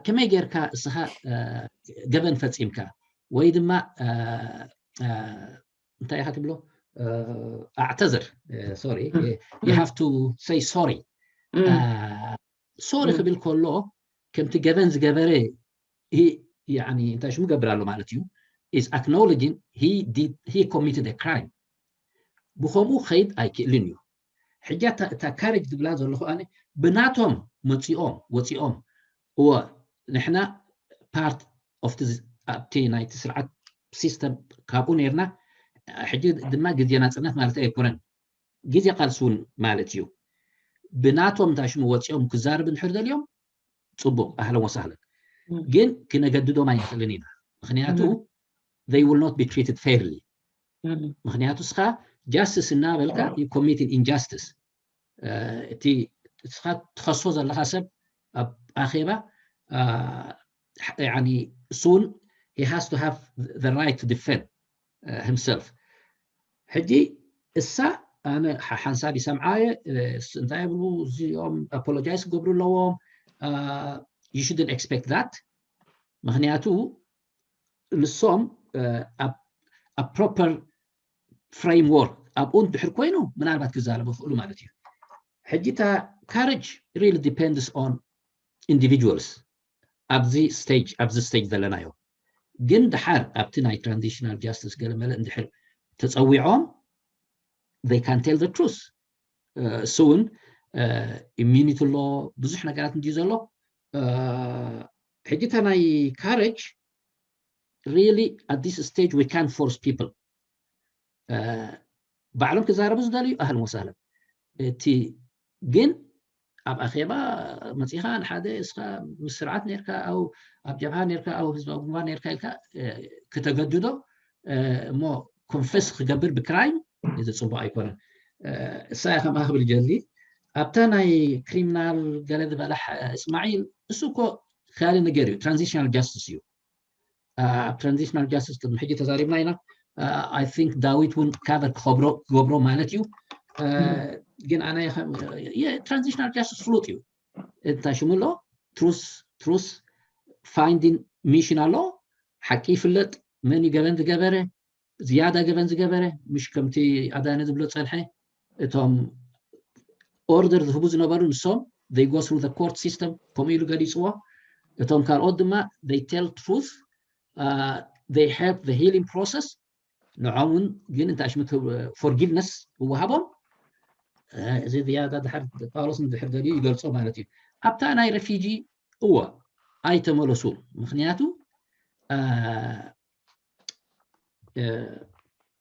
[SPEAKER 2] كما يجير كا صها جبن فتيم كا ويدما انت يا خاتم له اعتذر sorry you have to say sorry sorry قبل كله كم تجبن زجبري هي يعني انت شو مقبر له مالتيو is acknowledging he committed a crime بخمو خيد أيكلينيو حاجات تكارج دبلاز الله أنا بناتهم وتيوم هو نحنا part of the أبتينا تسرعة system كابونيرنا حاجة دماغ جديانات أنا مالت أيكورن جدي قالسون مالتيو بناتهم تاشمو وتيوم كزار بنحرد اليوم صبوا أهلا وسهلا جن كنا جددوا ما يخلينا خنياتو they will not be treated fairly. مخنياتو سخا justice النابلكا you committed injustice. تي سخا تخصص الله حسب أخيرا يعني soon he has to have the right to defend himself. حجي السا أنا حنسابي سمعاية انتايبلو زيوم apologize قبرو لهم you shouldn't expect that. مخنياتو للصوم a proper framework أبون بحركوينه من عربات كزالة بفعلوا مالتي حجيتا courage really depends on individuals at the stage دلنايو جن دحر أبتناي transitional justice قال ملا اندحر تتصويعهم they can tell the truth soon immunity law بزحنا قالت نجيز الله حجيتا ناي courage really at this stage we can't force people بعلم كزارة بزدالي أهلا وسهلا تي جن أب أخيبا مسيحان حدا إسخا مسرعات نيركا أو أب جبهان نيركا أو هزبان نيركا إلكا كتجدده مو كونفس قبل بكرايم إذا تصبح أيقونة سايخ ما أخبر جلدي أبتناي كريمنال قال بلح إسماعيل السوكو خالي نجاريو transitional justice you transitional justice كده محجي تزاريبنا هنا I think Dawit will cover Gobro مالتيو جن أنا transitional justice float you أنت شو ملو truth finding mission law حكي فلت من يجبن تجبره زيادة جبن تجبره مش كمتي أدانة دبلت صالحة توم order the هبوز نبارون سوم they go through the court system كميلو قدي سوا توم كار قدما they tell truth they help the healing process نعاون جن أنت عشمت forgiveness وهابون زي زيادة دحر طالس من دحر دليل يقول صوب مالتي أبتا أنا رفيجي هو أيتم الرسول مخنياته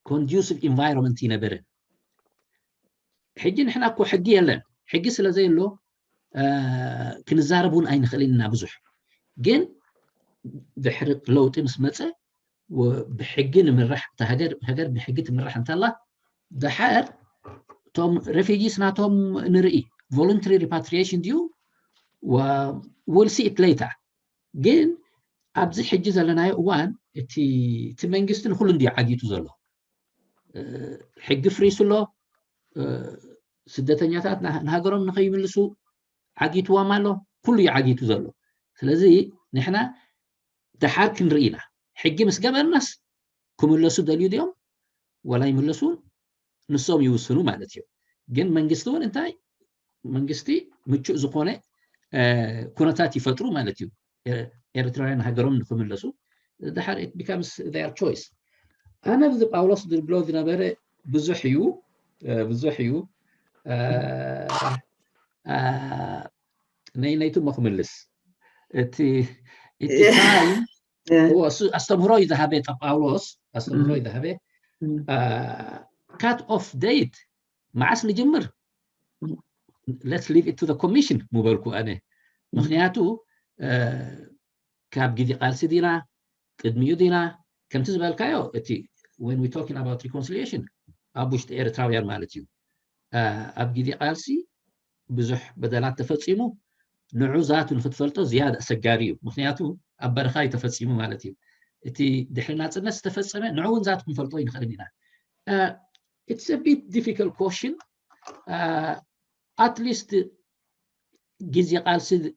[SPEAKER 2] conducive environment ينبره حجي نحن أكو حجي يلا حجي سلا زي اللو كنزاربون أين خلينا بزح جن دحر لو تمس متى وبحجين من رح تهجر بحجت من رح انت الله دحر توم ريفيجيز ناتوم نرئي voluntary repatriation ديو we'll see it later جين أبزي حجز لنا وان تي منجستن كل دي عاديتو زلو حق فريس له سدتنياتات نهاجرهم نخيم لسو عاديتو وماله كل عاديتو زلو ስለዚህ نحنا دحار كنرئينا حق مسقبل الناس كملسو دليو ديوم ولا يملسون نصوم يوسنو مالتيو جن منجستون انتاي منجستي مچو زخونه كونتات يفطرو مالتيو Eritrean هاجرهم نكملسو دحر it becomes their choice انا بذ باولوس دي بلوذ نبره بزحيو نيتو مخملس اتي تايم هو استمروا ذهبت باولوس استمروا ذهبت cut off date معاس نجمر let's leave it to the commission مباركو أنا مخنياتو كاب جدي قال سدينا قدميو دينا كم تزبال كايو اتي when we talking about reconciliation أبوشت إيرتراويان مالتيو أب جدي قال سي بزح بدلات تفصيمو نعوزات نفتفلتو زيادة سجاريو مخنياتو أبرخاي تفصيمو مالتيو اتي دحلنا الناس تفصيمه نعون ذات نفلتو ينخلينا it's a bit difficult question. At least جزء قال سد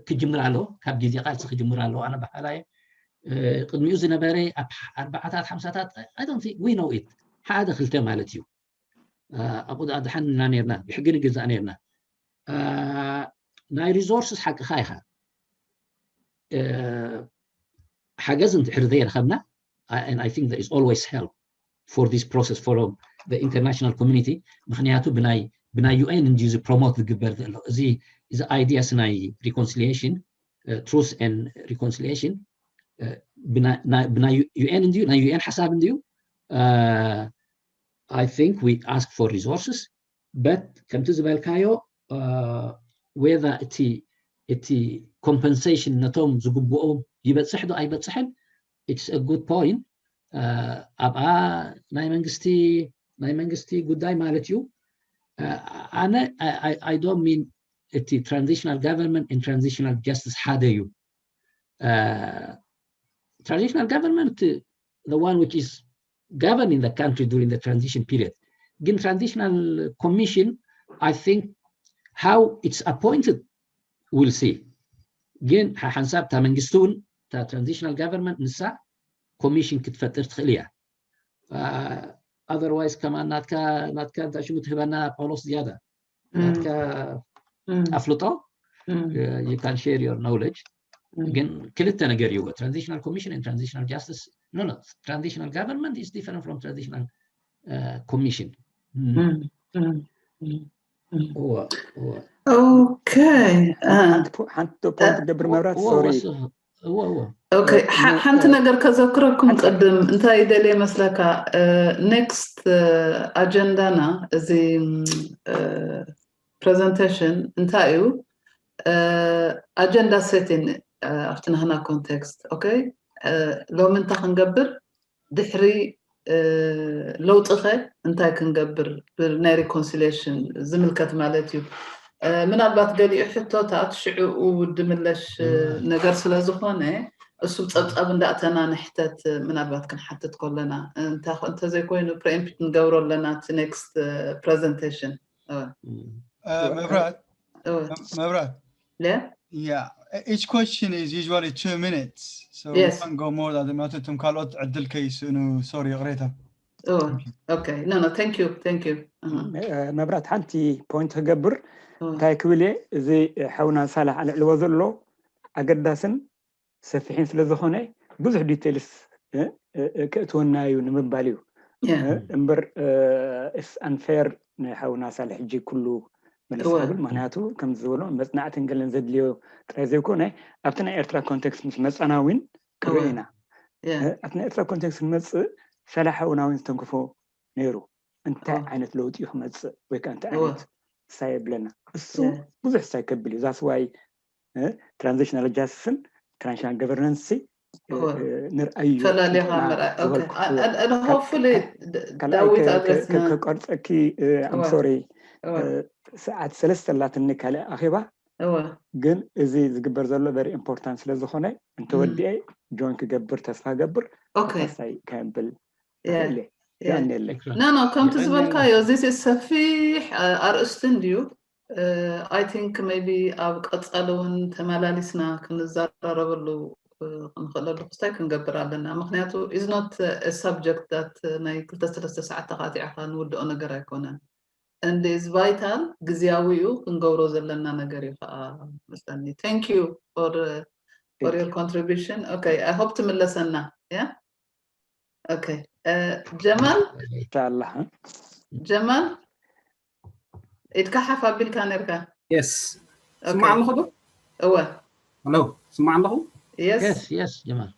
[SPEAKER 2] كجمرالو كاب جزء قال سد كجمرالو أنا بحاله قد ميوزنا بري أربعة خمسة I don't think we know it هذا خلته مالتيو أقول هذا حن نانيرنا بحقنا جزء نانيرنا ناي resources حق خايخة حاجزن تحرذير خدنا and I think there is always help for this process for the international community مخنياتو بناي UN نجيز promote the جبر زي idea سناي reconciliation truth and reconciliation بناي UN نديو ناي UN حساب نديو I think we ask for resources but كم تزبال كايو whether اتي compensation نتوم زقبوهم يبتصحدو أي بتصحد it's a good point أبقى ناي منجستي قداي مالتيو أنا I don't mean the transitional government and transitional justice حاديو transitional government the one which is governing the country during the transition period in transitional commission I think how it's appointed we'll see again حنساب تا منجستون تا transitional government نسا commission كتفتر تخليها otherwise كمان ناتكا انت شو تهبنا باولوس زيادة ناتكا أفلطة you can share your knowledge again كلتا نجريوه transitional commission and transitional justice no transitional government is different from transitional commission هو
[SPEAKER 1] اوكي
[SPEAKER 9] حتى بوينت قبل مبرات سوري
[SPEAKER 2] هو
[SPEAKER 1] اوكي حنت نقدر كذكركم قدم انت يدلي مسلكا next اجندانا زي presentation انتايو agenda setting افتنا هنا context اوكي لو من تخنقبر دحري لو تخي انتاي كنقبر بالناي reconciliation زملكت مالتيو من البات قالي حتى تشعو ودملش نجار سلازخونه السوق صبصب نداتنا نحتت من البات كن حتى تقول لنا انت زي كوين بريمبت نقوروا لنا next presentation
[SPEAKER 3] Mebrat.
[SPEAKER 1] Yeah.
[SPEAKER 3] Yeah, each question is usually 2 minutes, so
[SPEAKER 1] yes.
[SPEAKER 3] we can't go more than the matter to call out عدل كيس إنه sorry قريتها.
[SPEAKER 1] Oh, okay. No, thank you.
[SPEAKER 9] مبرات حنتي بوينت هجبر تايكولي زي حونا صالح على الوزلو أقداسن سفحين سلزخوني بزح ديتيلس كأتونا ينمباليو امبر اس انفير حونا صالح جي كله ملسابل معناته كم زولو مصنع تنقلن زدليو ترازي كونه أبتنا إيرترا كونتكست مش مصنعوين كرينا أبتنا إيرترا كونتكست مص صالح حوناوين تنكفو نيرو انت عينت لوت يخمص ويك انت عينت سايب لنا السو بزح سايكبلي ذاتس واي ترانزيشنال جاستس ترانزيشنال governance نرأيه
[SPEAKER 1] فلا لها مرأي اوكي انا hopefully داويت ادرسنا
[SPEAKER 9] كقرصكي I'm sorry ساعات 3 لاتني كلا اخيبا ግን እዚ ዝግበር ዘሎ very important ስለ ዝኾነ እንተ ወዲኤ ጆን ክገብር ተስፋ ገብር ተሳይ ካምብል
[SPEAKER 1] no ከም ትዝበልካዮ this is ሰፊሕ ኣርእስትን ድዩ I think maybe ኣብ ቀጻለውን ተመላሊስና ክንዛረበሉ ክንኸለሉ ክስታይ ክንገብር ኣለና ምክንያቱ is not a subject that ናይ 2-3 ሰዓት ተኻቲዕካ ንውድኦ ነገር ኣይኮነን and is vital ግዚያዊኡ ክንገብሮ ዘለና ነገር እዩ መስለኒ thank you for your contribution okay I hope ትምለሰና yeah okay جمال
[SPEAKER 9] inshallah
[SPEAKER 1] جمال اتكحف بالك نركا
[SPEAKER 8] yes سمع الله
[SPEAKER 1] هو
[SPEAKER 8] hello سمع الله
[SPEAKER 2] yes جمال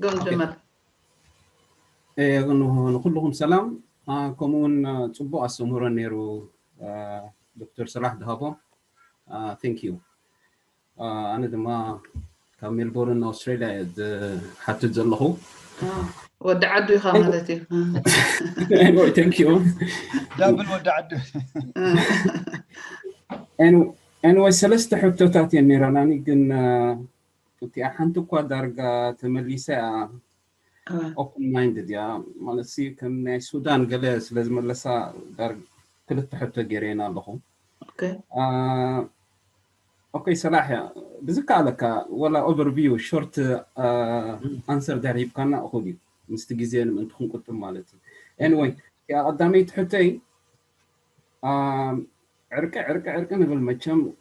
[SPEAKER 1] قوم جمال
[SPEAKER 8] نقول سلام كمون صبوا اسمور نيرو دكتور صلاح دهابو thank you انا دما كميلبورن استراليا حتى زلخو
[SPEAKER 1] ودعدو يا خالتي
[SPEAKER 8] thank you
[SPEAKER 3] دابل ودعدو
[SPEAKER 8] انو سلست حبتوتات النيراناني كن كنت احنتو كو درجه تمليسه open minded يا مالسي كم السودان جلس لازم لسا درجه ثلاث حتى جرينا لهم
[SPEAKER 1] اوكي
[SPEAKER 8] اوكي صلاح بذكر لك ولا اوفر فيو شورت انسر داري كان اخذي مستجيزين من تكون كنت مالتي anyway يا قدامي تحتي عركه نقول ماتشم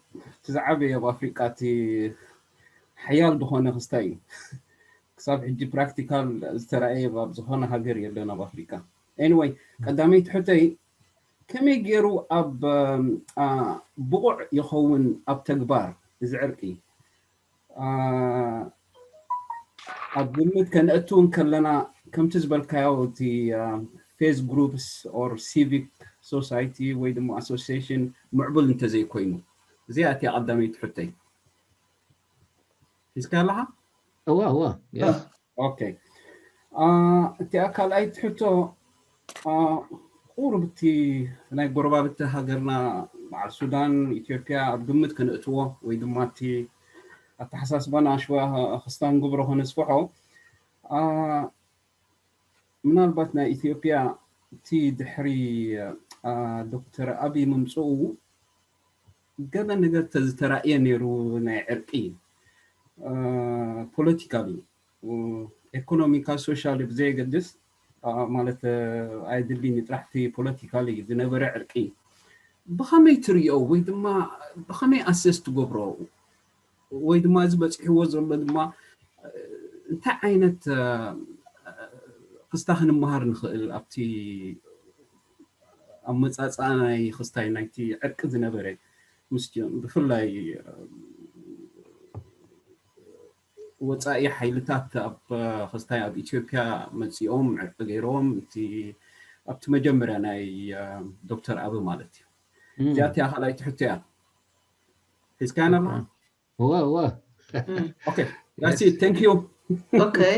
[SPEAKER 8] تزعبي يا بافريقاتي حيال بخونه خستاي كساب حجي براكتيكال ترى بزخونه هاجر يلنا بافريقا anyway قدامي تحتي كم يجروا اب بقع يخون اب تكبار زعرقي أبدلت كان أتون كلنا كم تزبل كاوتي فيس جروبس or civic society ويدمو association معبل انت زي كوينو زي أتي قدامي تحتي إسكال لها؟
[SPEAKER 2] هو
[SPEAKER 8] أوكي أتي أكل أي تحتو قربتي أنا قربا بتهاجرنا مع السودان إثيوبيا أبدمت كان أتوه ويدماتي التحساس بنا شوية خستان قبره هنسفحه من البتنا إثيوبيا تي دحري دكتور أبي ممسو قبل نقدر تزترأي نيرو نعرقي politically economical social بزي قدس مالت أيدلي نترحتي politically زنبرة عرقي بخمي تريو ويدما بخمي أسست قبره ويدما زبط حوزر لدما انت عينت خستاخن مهار نخل ابتي امصاصاناي خستاي نايتي عرق زنبره مسجن بفلاي وصاي حيلتات اب خستاي اب اثيوبيا مصيوم عرق غيروم تي ابت مجمره ناي دكتور ابو مالتي جاتي خلاي تحتيا ايش كان
[SPEAKER 2] هو
[SPEAKER 8] Okay, that's it. Thank you.
[SPEAKER 1] Okay.